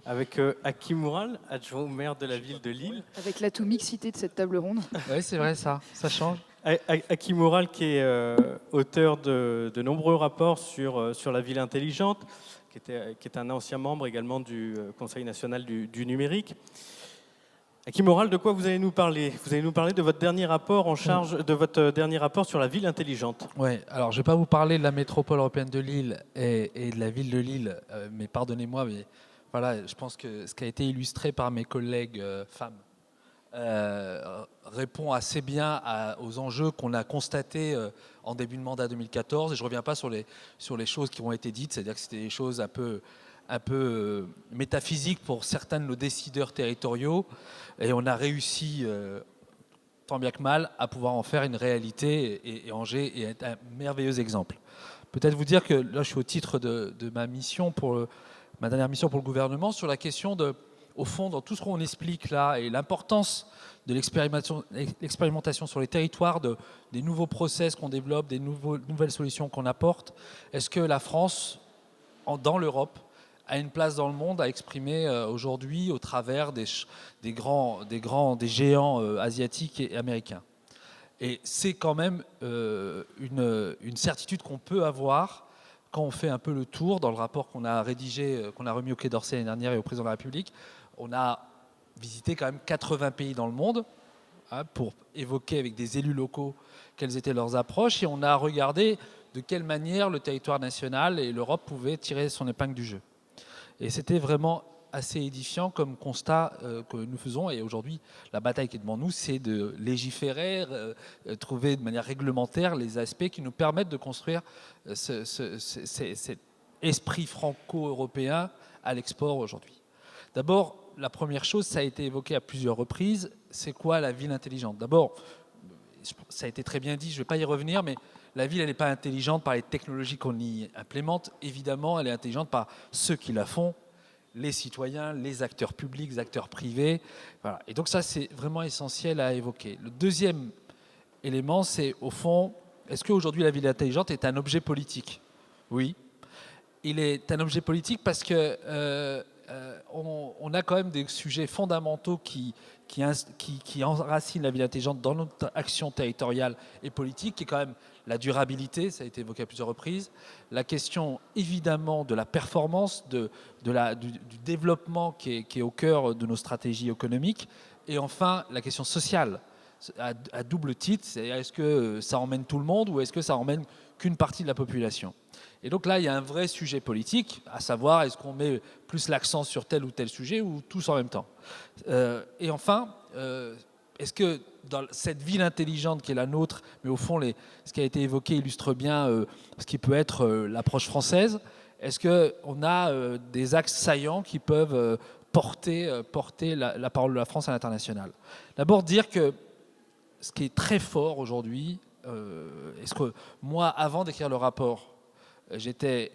avec Hakim Moural, adjoint au maire de la ville de Lille. Avec l'atout mixité de cette table ronde. Oui, c'est vrai, ça change. Hakim Moural, qui est auteur de nombreux rapports sur la ville intelligente, qui est un ancien membre également du Conseil national du numérique. Hakim Moural, de quoi vous allez nous parler? Vous allez nous parler de votre dernier rapport sur la ville intelligente. Oui, alors je ne vais pas vous parler de la métropole européenne de Lille et de la ville de Lille, mais pardonnez-moi, mais voilà, je pense que ce qui a été illustré par mes collègues femmes répond assez bien aux enjeux qu'on a constatés en début de mandat 2014. Et je ne reviens pas sur les choses qui ont été dites, c'est-à-dire que c'était des choses un peu métaphysiques pour certains de nos décideurs territoriaux. Et on a réussi, tant bien que mal, à pouvoir en faire une réalité. Et Angers est un merveilleux exemple. Peut-être vous dire que là, je suis au titre de ma mission ma dernière mission pour le gouvernement sur la question au fond, dans tout ce qu'on explique là, et l'importance de l'expérimentation sur les territoires, des nouveaux process qu'on développe, des nouvelles solutions qu'on apporte, est-ce que la France, dans l'Europe, a une place dans le monde à exprimer aujourd'hui au travers des géants asiatiques et américains? Et c'est quand même une certitude qu'on peut avoir quand on fait un peu le tour dans le rapport qu'on a rédigé, qu'on a remis au Quai d'Orsay l'année dernière et au Président de la République. On a visité quand même 80 pays dans le monde pour évoquer avec des élus locaux quelles étaient leurs approches, et on a regardé de quelle manière le territoire national et l'Europe pouvaient tirer son épingle du jeu. Et c'était vraiment assez édifiant comme constat que nous faisons. Et aujourd'hui, la bataille qui est devant nous, c'est de légiférer, trouver de manière réglementaire les aspects qui nous permettent de construire cet esprit franco-européen à l'export aujourd'hui. D'abord, la première chose, ça a été évoqué à plusieurs reprises, c'est quoi la ville intelligente? D'abord, ça a été très bien dit, je ne vais pas y revenir, mais la ville, elle n'est pas intelligente par les technologies qu'on y implémente. Évidemment, elle est intelligente par ceux qui la font, les citoyens, les acteurs publics, les acteurs privés. Voilà. Et donc ça, c'est vraiment essentiel à évoquer. Le deuxième élément, c'est au fond, est-ce qu'aujourd'hui la ville intelligente est un objet politique? Oui. Il est un objet politique parce qu'elle on a quand même des sujets fondamentaux qui enracinent la ville intelligente dans notre action territoriale et politique, qui est quand même la durabilité, ça a été évoqué à plusieurs reprises, la question évidemment de la performance, du développement qui est au cœur de nos stratégies économiques, et enfin la question sociale, à double titre, est-ce que ça emmène tout le monde ou est-ce que ça emmène qu'une partie de la population? Et donc là, il y a un vrai sujet politique, à savoir est-ce qu'on met plus l'accent sur tel ou tel sujet ou tous en même temps. Et enfin, est-ce que dans cette ville intelligente qui est la nôtre, mais au fond, ce qui a été évoqué illustre bien ce qui peut être l'approche française, est-ce qu'on a des axes saillants qui peuvent porter la parole de la France à l'international? D'abord, dire que ce qui est très fort aujourd'hui, est-ce que moi, avant d'écrire le rapport, j'étais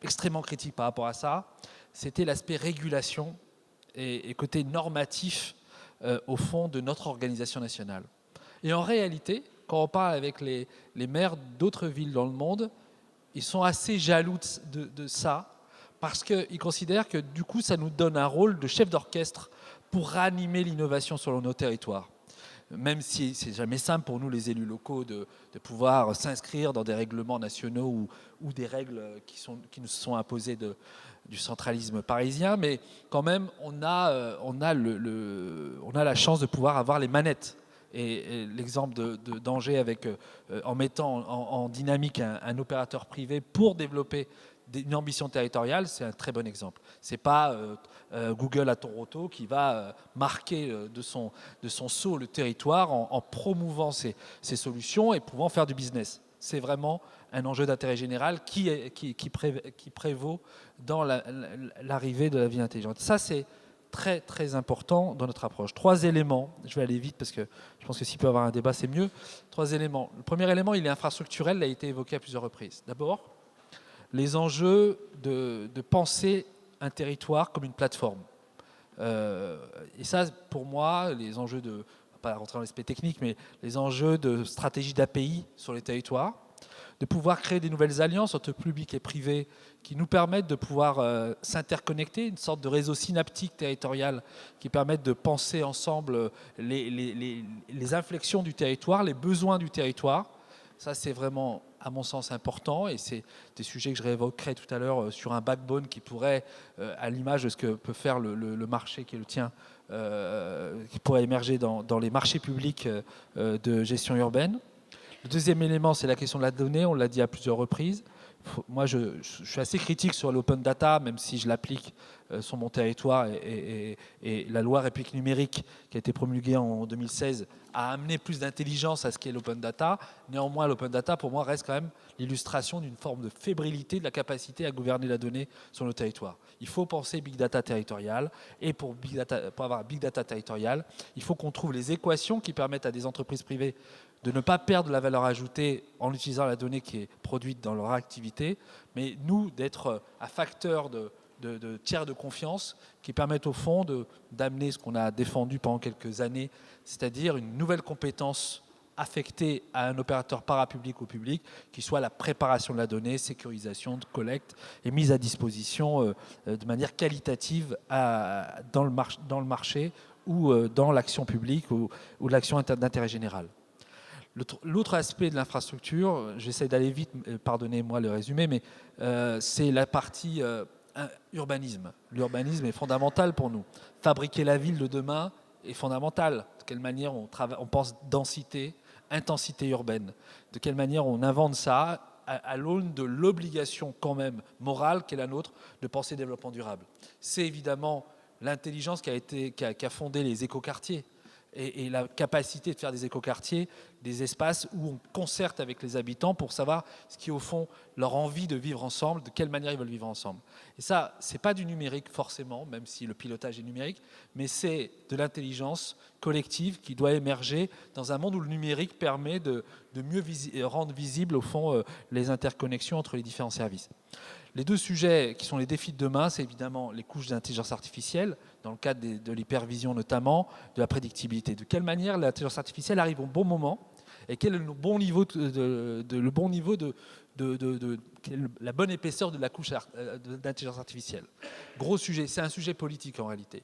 extrêmement critique par rapport à ça, c'était l'aspect régulation et côté normatif au fond de notre organisation nationale. Et en réalité, quand on parle avec les maires d'autres villes dans le monde, ils sont assez jaloux de ça parce qu'ils considèrent que du coup ça nous donne un rôle de chef d'orchestre pour ranimer l'innovation sur nos territoires. Même si c'est jamais simple pour nous les élus locaux de pouvoir s'inscrire dans des règlements nationaux ou des règles qui nous sont imposées du centralisme parisien, mais quand même on a la chance de pouvoir avoir les manettes. Et l'exemple d'Angers en mettant en dynamique un opérateur privé pour développer une ambition territoriale, c'est un très bon exemple. Ce n'est pas Google à Toronto qui va marquer de son sceau le territoire en promouvant ses solutions et pouvant faire du business. C'est vraiment un enjeu d'intérêt général qui prévaut dans l'arrivée de la ville intelligente. Ça, c'est très très important dans notre approche. 3 éléments, je vais aller vite parce que je pense que s'il peut y avoir un débat, c'est mieux. 3 éléments. Le premier élément, il est infrastructurel, il a été évoqué à plusieurs reprises. D'abord, les enjeux de penser un territoire comme une plateforme. Et ça, pour moi, les enjeux de, pas rentrer dans l'aspect technique, mais les enjeux de stratégie d'API sur les territoires, de pouvoir créer des nouvelles alliances entre public et privé qui nous permettent de pouvoir s'interconnecter, une sorte de réseau synaptique territorial qui permettent de penser ensemble les inflexions du territoire, les besoins du territoire. Ça, c'est vraiment, à mon sens, important et c'est des sujets que je réévoquerai tout à l'heure sur un backbone qui pourrait, à l'image de ce que peut faire le marché qui est le tien, qui pourrait émerger dans les marchés publics de gestion urbaine. Le deuxième élément, c'est la question de la donnée, on l'a dit à plusieurs reprises. Moi, je suis assez critique sur l'open data, même si je l'applique sur mon territoire et la loi République numérique qui a été promulguée en 2016 a amené plus d'intelligence à ce qu'est l'open data. Néanmoins, l'open data, pour moi, reste quand même l'illustration d'une forme de fébrilité de la capacité à gouverner la donnée sur nos territoires. Il faut penser big data territorial et pour avoir big data territorial, il faut qu'on trouve les équations qui permettent à des entreprises privées de ne pas perdre la valeur ajoutée en utilisant la donnée qui est produite dans leur activité, mais nous, d'être un facteur de tiers de confiance qui permettent au fond d'amener ce qu'on a défendu pendant quelques années, c'est-à-dire une nouvelle compétence affectée à un opérateur parapublic ou public, qui soit la préparation de la donnée, sécurisation, de collecte et mise à disposition de manière qualitative dans le marché ou dans l'action publique ou l'action d'intérêt général. L'autre aspect de l'infrastructure, j'essaie d'aller vite, pardonnez-moi le résumé, mais c'est la partie urbanisme. L'urbanisme est fondamental pour nous. Fabriquer la ville de demain est fondamental. De quelle manière on pense densité, intensité urbaine. De quelle manière on invente ça à l'aune de l'obligation quand même morale qui est la nôtre de penser développement durable. C'est évidemment l'intelligence qui a fondé les écoquartiers. Et la capacité de faire des écoquartiers, des espaces où on concerte avec les habitants pour savoir ce qui est au fond leur envie de vivre ensemble, de quelle manière ils veulent vivre ensemble. Et ça, c'est pas du numérique forcément, même si le pilotage est numérique, mais c'est de l'intelligence collective qui doit émerger dans un monde où le numérique permet de mieux rendre visible au fond les interconnexions entre les différents services. Les 2 sujets qui sont les défis de demain, c'est évidemment les couches d'intelligence artificielle, dans le cadre de l'hypervision notamment, de la prédictibilité. De quelle manière l'intelligence artificielle arrive au bon moment Et quel est le bon niveau la bonne épaisseur de la couche d'intelligence artificielle. Gros sujet, c'est un sujet politique en réalité.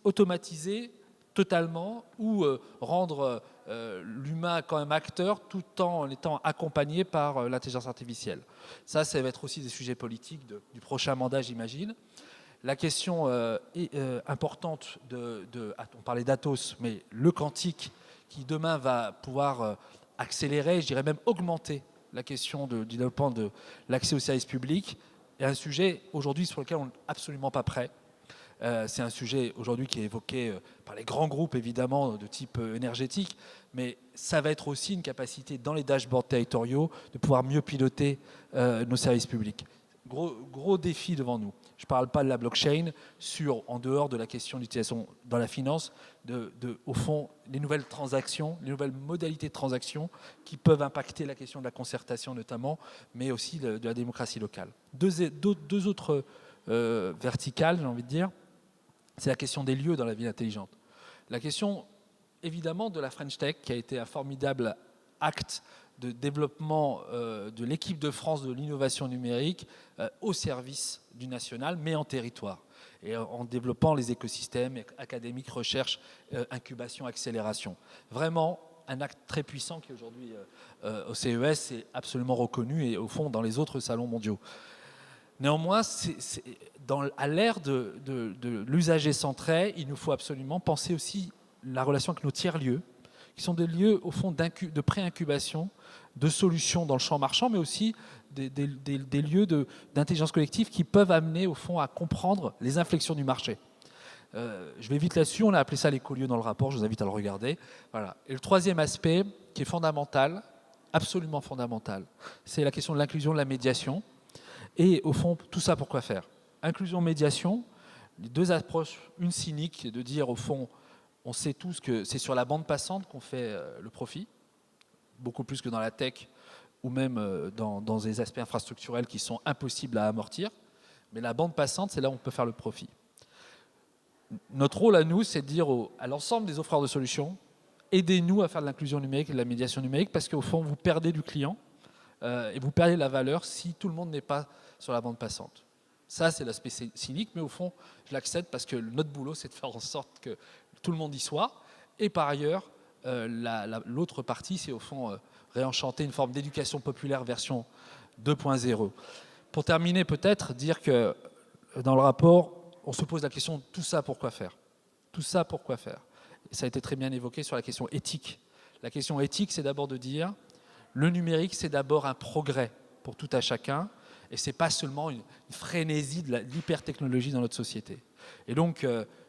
Automatiser totalement ou rendre l'humain quand même acteur tout en étant accompagné par l'intelligence artificielle. Ça va être aussi des sujets politiques du prochain mandat, j'imagine. La question importante on parlait d'Atos, mais le quantique qui demain va pouvoir accélérer, je dirais même augmenter la question du développement de l'accès aux services publics, est un sujet aujourd'hui sur lequel on n'est absolument pas prêt. C'est un sujet aujourd'hui qui est évoqué par les grands groupes évidemment de type énergétique, mais ça va être aussi une capacité dans les dashboards territoriaux de pouvoir mieux piloter nos services publics. Gros défi devant nous. Je ne parle pas de la blockchain en dehors de la question d'utilisation dans la finance, au fond, les nouvelles transactions, les nouvelles modalités de transaction qui peuvent impacter la question de la concertation notamment, mais aussi de la démocratie locale. Deux autres verticales, j'ai envie de dire, c'est la question des lieux dans la ville intelligente. La question, évidemment, de la French Tech, qui a été un formidable acte de développement de l'équipe de France de l'innovation numérique au service du national, mais en territoire. Et en développant les écosystèmes académiques, recherche, incubation, accélération. Vraiment, un acte très puissant qui aujourd'hui au CES est absolument reconnu et au fond dans les autres salons mondiaux. Néanmoins, à l'ère de l'usager centré, il nous faut absolument penser aussi la relation avec nos tiers-lieux, qui sont des lieux au fond de pré-incubation, de solutions dans le champ marchand, mais aussi des lieux d'intelligence collective qui peuvent amener au fond à comprendre les inflexions du marché. Je vais vite là-dessus, on a appelé ça l'écolieu dans le rapport, je vous invite à le regarder. Voilà. Et le troisième aspect qui est fondamental, absolument fondamental, c'est la question de l'inclusion, de la médiation. Et au fond, tout ça pour quoi faire? Inclusion, médiation, les deux approches, une cynique, de dire au fond, on sait tous que c'est sur la bande passante qu'on fait le profit, beaucoup plus que dans la tech ou même dans des aspects infrastructurels qui sont impossibles à amortir. Mais la bande passante, c'est là où on peut faire le profit. Notre rôle à nous, c'est de dire à l'ensemble des offreurs de solutions, aidez-nous à faire de l'inclusion numérique et de la médiation numérique, parce qu'au fond, vous perdez du client et vous perdez la valeur si tout le monde n'est pas sur la bande passante. Ça, c'est l'aspect cynique, mais au fond, je l'accepte parce que notre boulot, c'est de faire en sorte que tout le monde y soit. Et par ailleurs, l'autre partie, c'est au fond réenchanter une forme d'éducation populaire version 2.0. Pour terminer, peut-être dire que dans le rapport, on se pose la question, tout ça pourquoi faire? Tout ça pourquoi faire? Et ça a été très bien évoqué sur la question éthique. La question éthique, c'est d'abord de dire, le numérique, c'est d'abord un progrès pour tout à chacun, et ce n'est pas seulement une frénésie de l'hypertechnologie dans notre société. Et donc,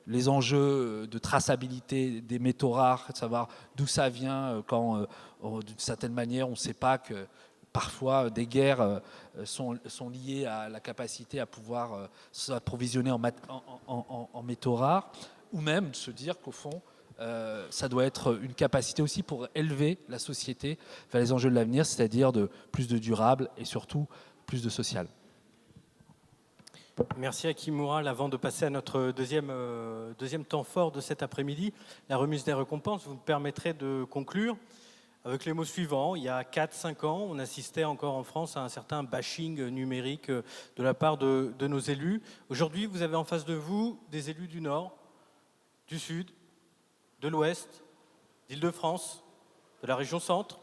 les enjeux de traçabilité des métaux rares, de savoir d'où ça vient, quand d'une certaine manière, on ne sait pas que parfois des guerres sont liées à la capacité à pouvoir s'approvisionner en métaux rares, ou même de se dire qu'au fond, ça doit être une capacité aussi pour élever la société vers les enjeux de l'avenir, c'est-à-dire de plus de durable et surtout plus de social. Merci Hakim Moural. Avant de passer à notre deuxième temps fort de cet après-midi, la remise des récompenses, vous me permettrez de conclure avec les mots suivants. Il y a 4-5 ans, on assistait encore en France à un certain bashing numérique de la part de nos élus. Aujourd'hui, vous avez en face de vous des élus du Nord, du Sud, de l'Ouest, d'Île-de-France, de la région Centre,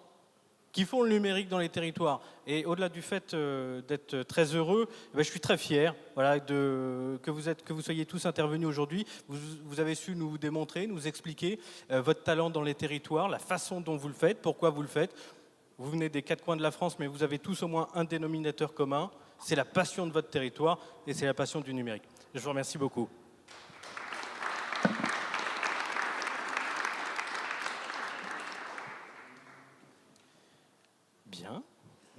qui font le numérique dans les territoires. Et au-delà du fait d'être très heureux, je suis très fier que vous soyez tous intervenus aujourd'hui. Vous avez su nous démontrer, nous expliquer votre talent dans les territoires, la façon dont vous le faites, pourquoi vous le faites. Vous venez des 4 coins de la France, mais vous avez tous au moins un dénominateur commun. C'est la passion de votre territoire et c'est la passion du numérique. Je vous remercie beaucoup. Bien,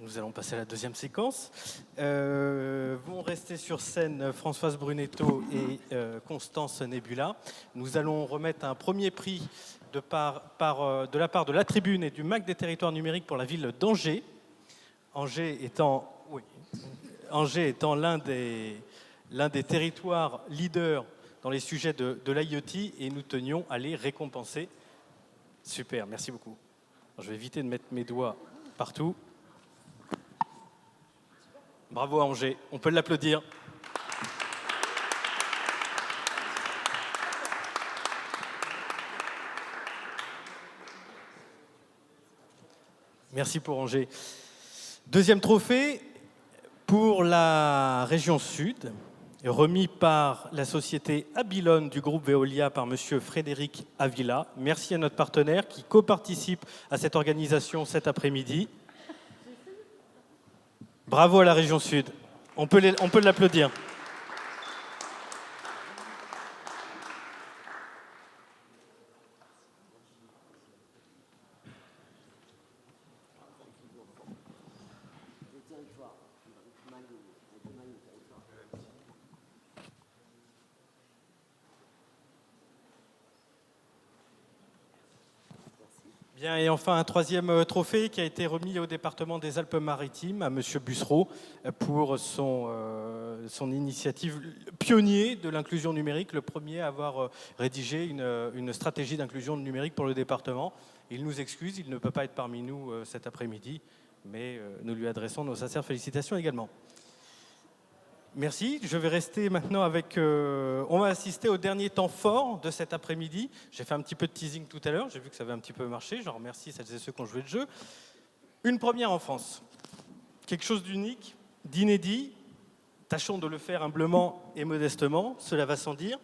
nous allons passer à la deuxième séquence. Vont rester sur scène Françoise Brunetto et Constance Nebula. Nous allons remettre un premier prix de la part de la Tribune et du MAC des territoires numériques pour la ville d'Angers. Angers étant l'un des territoires leaders dans les sujets de l'IoT, et nous tenions à les récompenser. Super, merci beaucoup. Je vais éviter de mettre mes doigts partout. Bravo à Angers, on peut l'applaudir. Merci pour Angers. Deuxième trophée pour la région Sud, remis par la société Abilone du groupe Veolia par monsieur Frédéric Avila. Merci à notre partenaire qui coparticipe à cette organisation cet après-midi. Bravo à la région Sud. On peut l'applaudir. Bien, et enfin un troisième trophée qui a été remis au département des Alpes-Maritimes à monsieur Bussereau pour son initiative pionnier de l'inclusion numérique, le premier à avoir rédigé une stratégie d'inclusion numérique pour le département. Il nous excuse, il ne peut pas être parmi nous cet après-midi, mais nous lui adressons nos sincères félicitations également. Merci. Je vais rester maintenant avec... on va assister au dernier temps fort de cet après-midi. J'ai fait un petit peu de teasing tout à l'heure. J'ai vu que ça avait un petit peu marché. Je remercie celles et ceux qui ont joué le jeu. Une première en France. Quelque chose d'unique, d'inédit. Tâchons de le faire humblement et modestement. Cela va sans dire.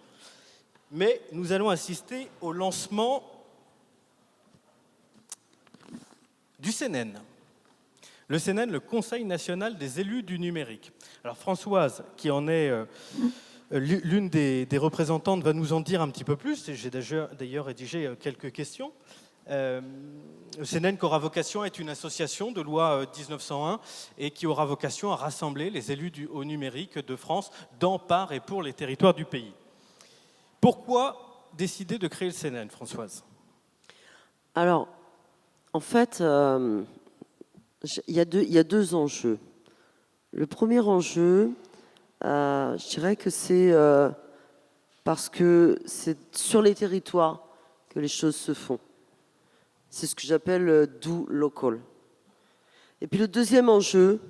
Mais nous allons assister au lancement du CNN. Le CNN, le Conseil national des élus du numérique. Alors Françoise, qui en est l'une des représentantes, va nous en dire un petit peu plus. J'ai d'ailleurs rédigé quelques questions. Le CNN qui aura vocation à être une association de loi 1901 et qui aura vocation à rassembler les élus au numérique de France dans, par et pour les territoires du pays. Pourquoi décider de créer le CNN, Françoise ? Alors, en fait... il y a deux enjeux. Le premier enjeu, je dirais que c'est parce que c'est sur les territoires que les choses se font. C'est ce que j'appelle do local. Et puis le deuxième enjeu,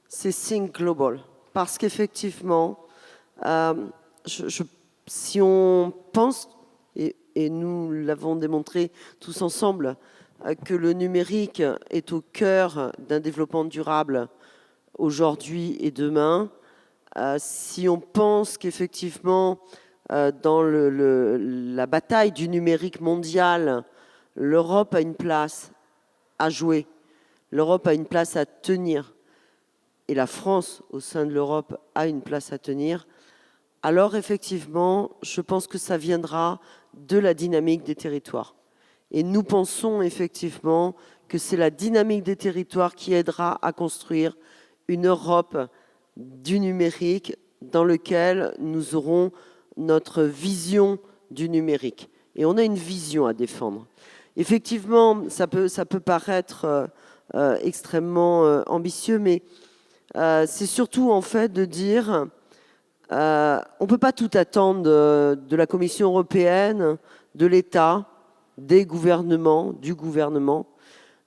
c'est think global. Parce qu'effectivement, si on pense, et nous l'avons démontré tous ensemble, que le numérique est au cœur d'un développement durable aujourd'hui et demain, si on pense qu'effectivement, dans la bataille du numérique mondial, l'Europe a une place à jouer, l'Europe a une place à tenir, et la France, au sein de l'Europe, a une place à tenir, alors effectivement, je pense que ça viendra de la dynamique des territoires. Et nous pensons effectivement que c'est la dynamique des territoires qui aidera à construire une Europe du numérique dans laquelle nous aurons notre vision du numérique. Et on a une vision à défendre. Effectivement, ça peut paraître extrêmement ambitieux, mais c'est surtout en fait de dire on ne peut pas tout attendre de la Commission européenne, de l'État, des gouvernements, du gouvernement.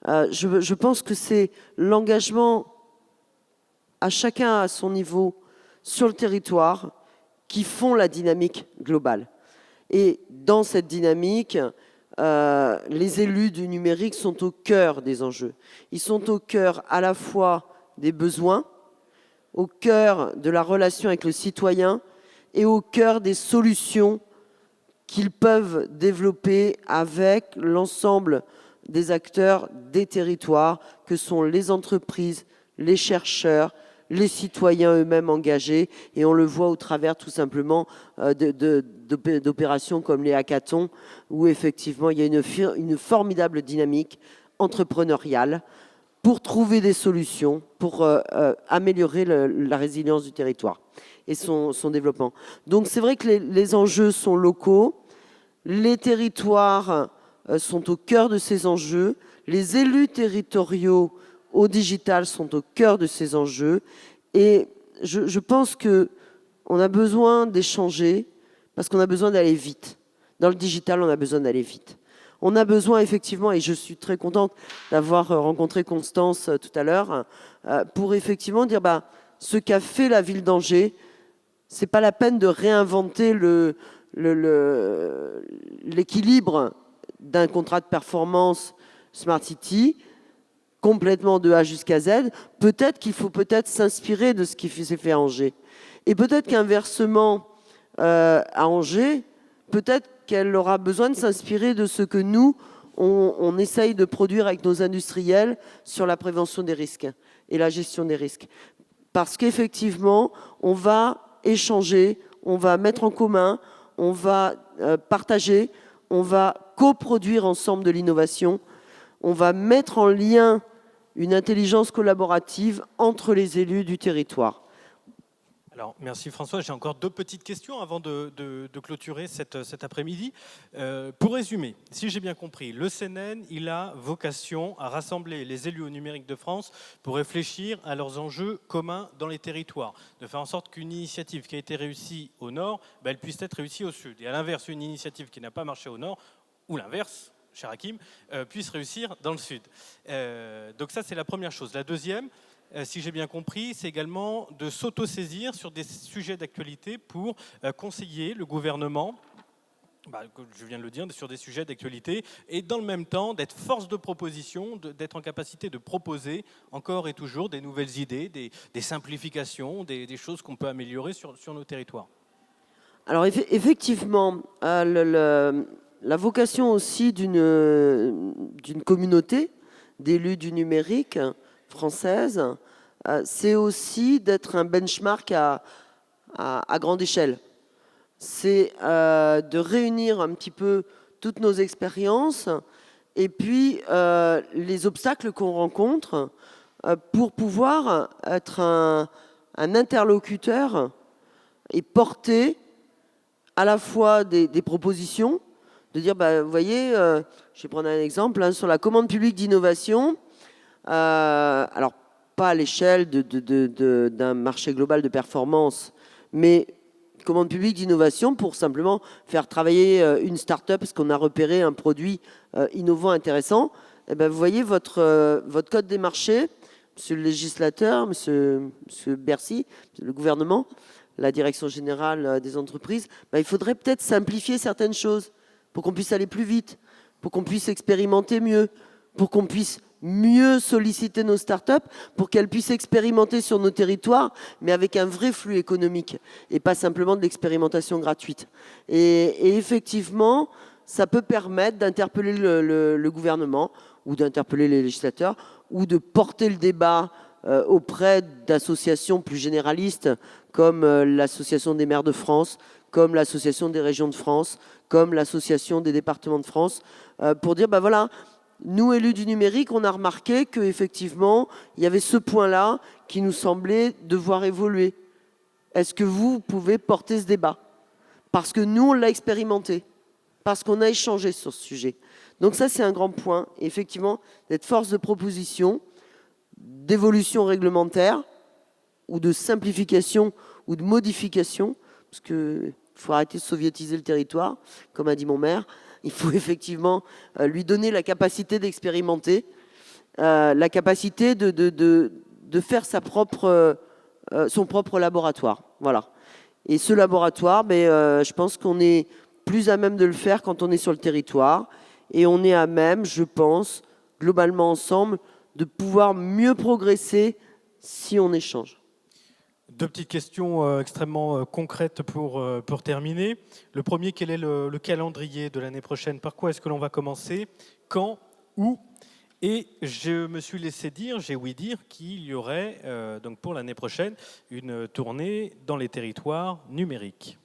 Je pense que c'est l'engagement à chacun à son niveau sur le territoire qui font la dynamique globale. Et dans cette dynamique, les élus du numérique sont au cœur des enjeux. Ils sont au cœur à la fois des besoins, au cœur de la relation avec le citoyen et au cœur des solutions qu'ils peuvent développer avec l'ensemble des acteurs des territoires, que sont les entreprises, les chercheurs, les citoyens eux-mêmes engagés. Et on le voit au travers tout simplement d'opérations comme les hackathons, où effectivement il y a une formidable dynamique entrepreneuriale pour trouver des solutions, pour améliorer la résilience du territoire et son développement. Donc c'est vrai que les enjeux sont locaux, les territoires sont au cœur de ces enjeux, les élus territoriaux au digital sont au cœur de ces enjeux, et je pense qu'on a besoin d'échanger parce qu'on a besoin d'aller vite. Dans le digital, on a besoin d'aller vite. On a besoin effectivement, et je suis très contente d'avoir rencontré Constance tout à l'heure, pour effectivement dire ce qu'a fait la ville d'Angers, c'est pas la peine de réinventer l'équilibre d'un contrat de performance Smart City, complètement de A jusqu'à Z. Peut-être qu'il faut s'inspirer de ce qui s'est fait à Angers. Et peut-être qu'inversement, à Angers, peut-être qu'elle aura besoin de s'inspirer de ce que nous, on essaye de produire avec nos industriels sur la prévention des risques et la gestion des risques. Parce qu'effectivement, on va échanger, on va mettre en commun, on va partager, on va coproduire ensemble de l'innovation, on va mettre en lien une intelligence collaborative entre les élus du territoire. Alors, merci François. J'ai encore 2 petites questions avant de clôturer cet après-midi. Pour résumer, si j'ai bien compris, le CNN, il a vocation à rassembler les élus au numérique de France pour réfléchir à leurs enjeux communs dans les territoires, de faire en sorte qu'une initiative qui a été réussie au nord, elle puisse être réussie au sud. Et à l'inverse, une initiative qui n'a pas marché au nord, ou l'inverse, cher Hakim, puisse réussir dans le sud. Donc ça, c'est la première chose. La deuxième, si j'ai bien compris, c'est également de s'autosaisir sur des sujets d'actualité pour conseiller le gouvernement, comme je viens de le dire, sur des sujets d'actualité, et dans le même temps d'être force de proposition, d'être en capacité de proposer encore et toujours des nouvelles idées, des simplifications, des choses qu'on peut améliorer sur nos territoires. Alors effectivement, la vocation aussi d'une communauté d'élus du numérique française, c'est aussi d'être un benchmark à grande échelle. C'est de réunir un petit peu toutes nos expériences et puis les obstacles qu'on rencontre pour pouvoir être un interlocuteur et porter à la fois des propositions, de dire, vous voyez, je vais prendre un exemple, sur la commande publique d'innovation, alors pas à l'échelle d'un marché global de performance, mais commande publique d'innovation pour simplement faire travailler une start-up parce qu'on a repéré un produit innovant intéressant. Vous voyez votre code des marchés, monsieur le législateur, monsieur Bercy, le gouvernement, la direction générale des entreprises, il faudrait peut-être simplifier certaines choses pour qu'on puisse aller plus vite, pour qu'on puisse expérimenter mieux, pour qu'on puisse mieux solliciter nos startups, pour qu'elles puissent expérimenter sur nos territoires, mais avec un vrai flux économique et pas simplement de l'expérimentation gratuite. Et effectivement, ça peut permettre d'interpeller le gouvernement ou d'interpeller les législateurs ou de porter le débat auprès d'associations plus généralistes comme l'Association des maires de France, comme l'Association des régions de France, comme l'Association des départements de France, pour dire, voilà, nous, élus du numérique, on a remarqué qu'effectivement, il y avait ce point-là qui nous semblait devoir évoluer. Est-ce que vous pouvez porter ce débat? Parce que nous, on l'a expérimenté, parce qu'on a échangé sur ce sujet. Donc ça, c'est un grand point, effectivement, d'être force de proposition, d'évolution réglementaire, ou de simplification, ou de modification, parce qu'il faut arrêter de soviétiser le territoire, comme a dit mon maire. Il faut effectivement lui donner la capacité d'expérimenter, la capacité de faire son propre laboratoire. Voilà. Et ce laboratoire, je pense qu'on est plus à même de le faire quand on est sur le territoire. Et on est à même, je pense, globalement ensemble, de pouvoir mieux progresser si on échange. 2 petites questions extrêmement concrètes pour terminer. Le premier, quel est le calendrier de l'année prochaine? Par quoi est-ce que l'on va commencer? Quand? Où? Et je me suis laissé dire, j'ai ouï dire qu'il y aurait donc pour l'année prochaine une tournée dans les territoires numériques.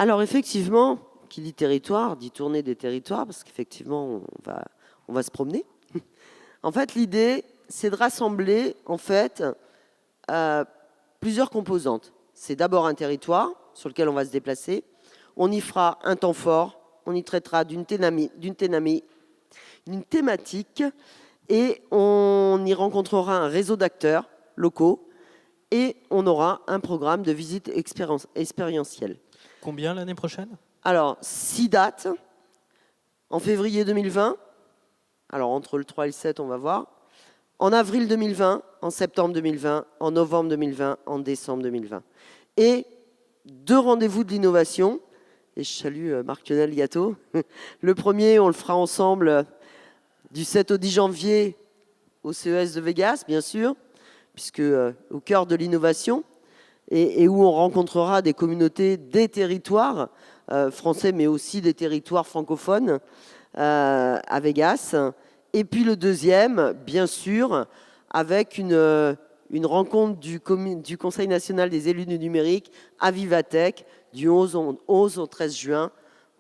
Alors effectivement, qui dit territoire, dit tournée des territoires, parce qu'effectivement, on va se promener. En fait, l'idée, c'est de rassembler en fait plusieurs composantes. C'est d'abord un territoire sur lequel on va se déplacer. On y fera un temps fort. On y traitera d'une thématique et on y rencontrera un réseau d'acteurs locaux et on aura un programme de visite expérientielle. Combien l'année prochaine? Alors, 6 dates. en février 2020, alors entre le 3 et le 7, on va voir, en avril 2020, en septembre 2020, en novembre 2020, en décembre 2020. Et 2 rendez-vous de l'innovation, et je salue Marc-Lionel Gâteau. Le premier, on le fera ensemble du 7 au 10 janvier au CES de Vegas, bien sûr, puisque au cœur de l'innovation, et où on rencontrera des communautés, des territoires français, mais aussi des territoires francophones à Vegas. Et puis le deuxième, bien sûr, avec une rencontre du Conseil national des élus du numérique à Vivatech du 11 au 13 juin,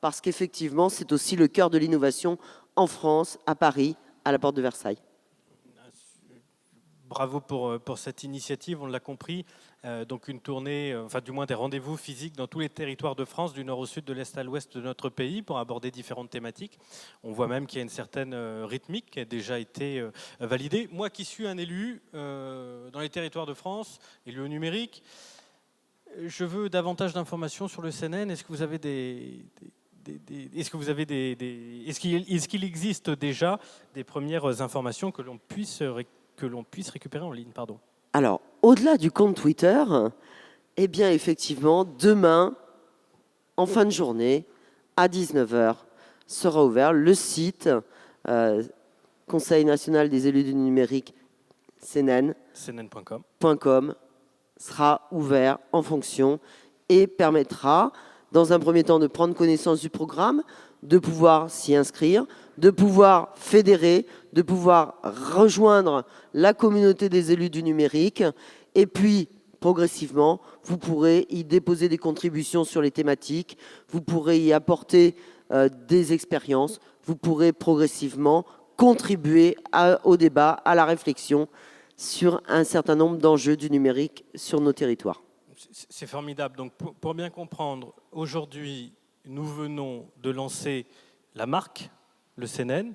parce qu'effectivement, c'est aussi le cœur de l'innovation en France, à Paris, à la porte de Versailles. Bravo pour cette initiative, on l'a compris. Donc une tournée, enfin du moins des rendez-vous physiques dans tous les territoires de France, du nord au sud, de l'est à l'ouest de notre pays, pour aborder différentes thématiques. On voit même qu'il y a une certaine rythmique qui a déjà été validée. Moi qui suis un élu dans les territoires de France, élu au numérique, je veux davantage d'informations sur le CNN. Est-ce que vous avez est-ce qu'il existe déjà des premières informations que l'on puisse récupérer en ligne, pardon. Alors, au-delà du compte Twitter, eh bien, effectivement, demain, en fin de journée, à 19h, sera ouvert le site Conseil national des élus du numérique, CNN.com, sera ouvert en fonction et permettra, dans un premier temps, de prendre connaissance du programme, de pouvoir s'y inscrire, de pouvoir fédérer, de pouvoir rejoindre la communauté des élus du numérique. Et puis, progressivement, vous pourrez y déposer des contributions sur les thématiques, vous pourrez y apporter des expériences, vous pourrez progressivement contribuer au débat, à la réflexion sur un certain nombre d'enjeux du numérique sur nos territoires. C'est formidable. Donc, pour bien comprendre, aujourd'hui, nous venons de lancer la marque, le CNN.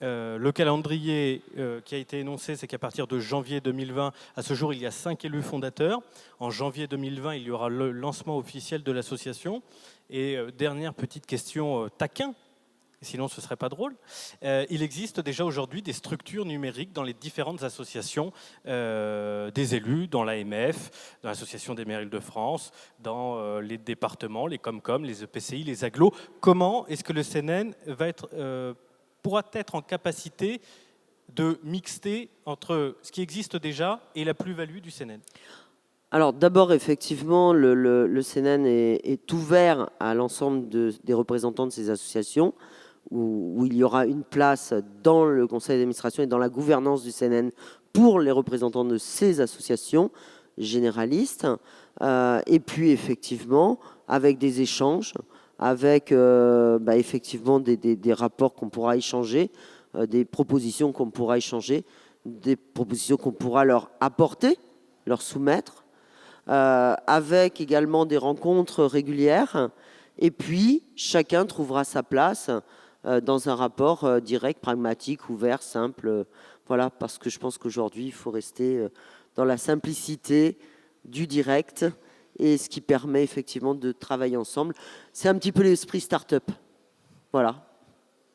Le calendrier qui a été énoncé, c'est qu'à partir de janvier 2020, à ce jour, il y a 5 élus fondateurs. En janvier 2020, il y aura le lancement officiel de l'association. Et dernière petite question taquin, sinon ce ne serait pas drôle. Il existe déjà aujourd'hui des structures numériques dans les différentes associations des élus, dans l'AMF, dans l'Association des maires Île-de-France, dans les départements, les Comcom, les EPCI, les agglos. Comment est-ce que le CNN pourra être en capacité de mixter entre ce qui existe déjà et la plus-value du CNN? Alors d'abord, effectivement, le CNN est ouvert à l'ensemble des représentants de ces associations, où il y aura une place dans le conseil d'administration et dans la gouvernance du CNN pour les représentants de ces associations généralistes. Et puis, effectivement, avec des échanges, avec effectivement des rapports qu'on pourra échanger, des propositions qu'on pourra échanger, des propositions qu'on pourra leur apporter, leur soumettre, avec également des rencontres régulières. Et puis, chacun trouvera sa place dans un rapport direct, pragmatique, ouvert, simple. Voilà, parce que je pense qu'aujourd'hui, il faut rester dans la simplicité du direct et ce qui permet effectivement de travailler ensemble. C'est un petit peu l'esprit start-up. Voilà,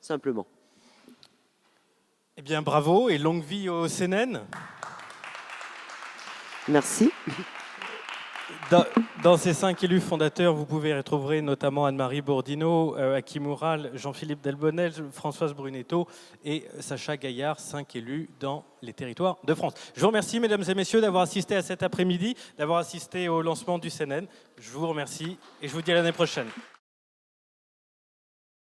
simplement. Eh bien, bravo et longue vie au CNN. Merci. Dans ces 5 élus fondateurs, vous pouvez retrouver notamment Anne-Marie Bourdinot, Aki Moural, Jean-Philippe Delbonnel, Françoise Brunetto et Sacha Gaillard, 5 élus dans les territoires de France. Je vous remercie, mesdames et messieurs, d'avoir assisté à cet après-midi, d'avoir assisté au lancement du CNN. Je vous remercie et je vous dis à l'année prochaine.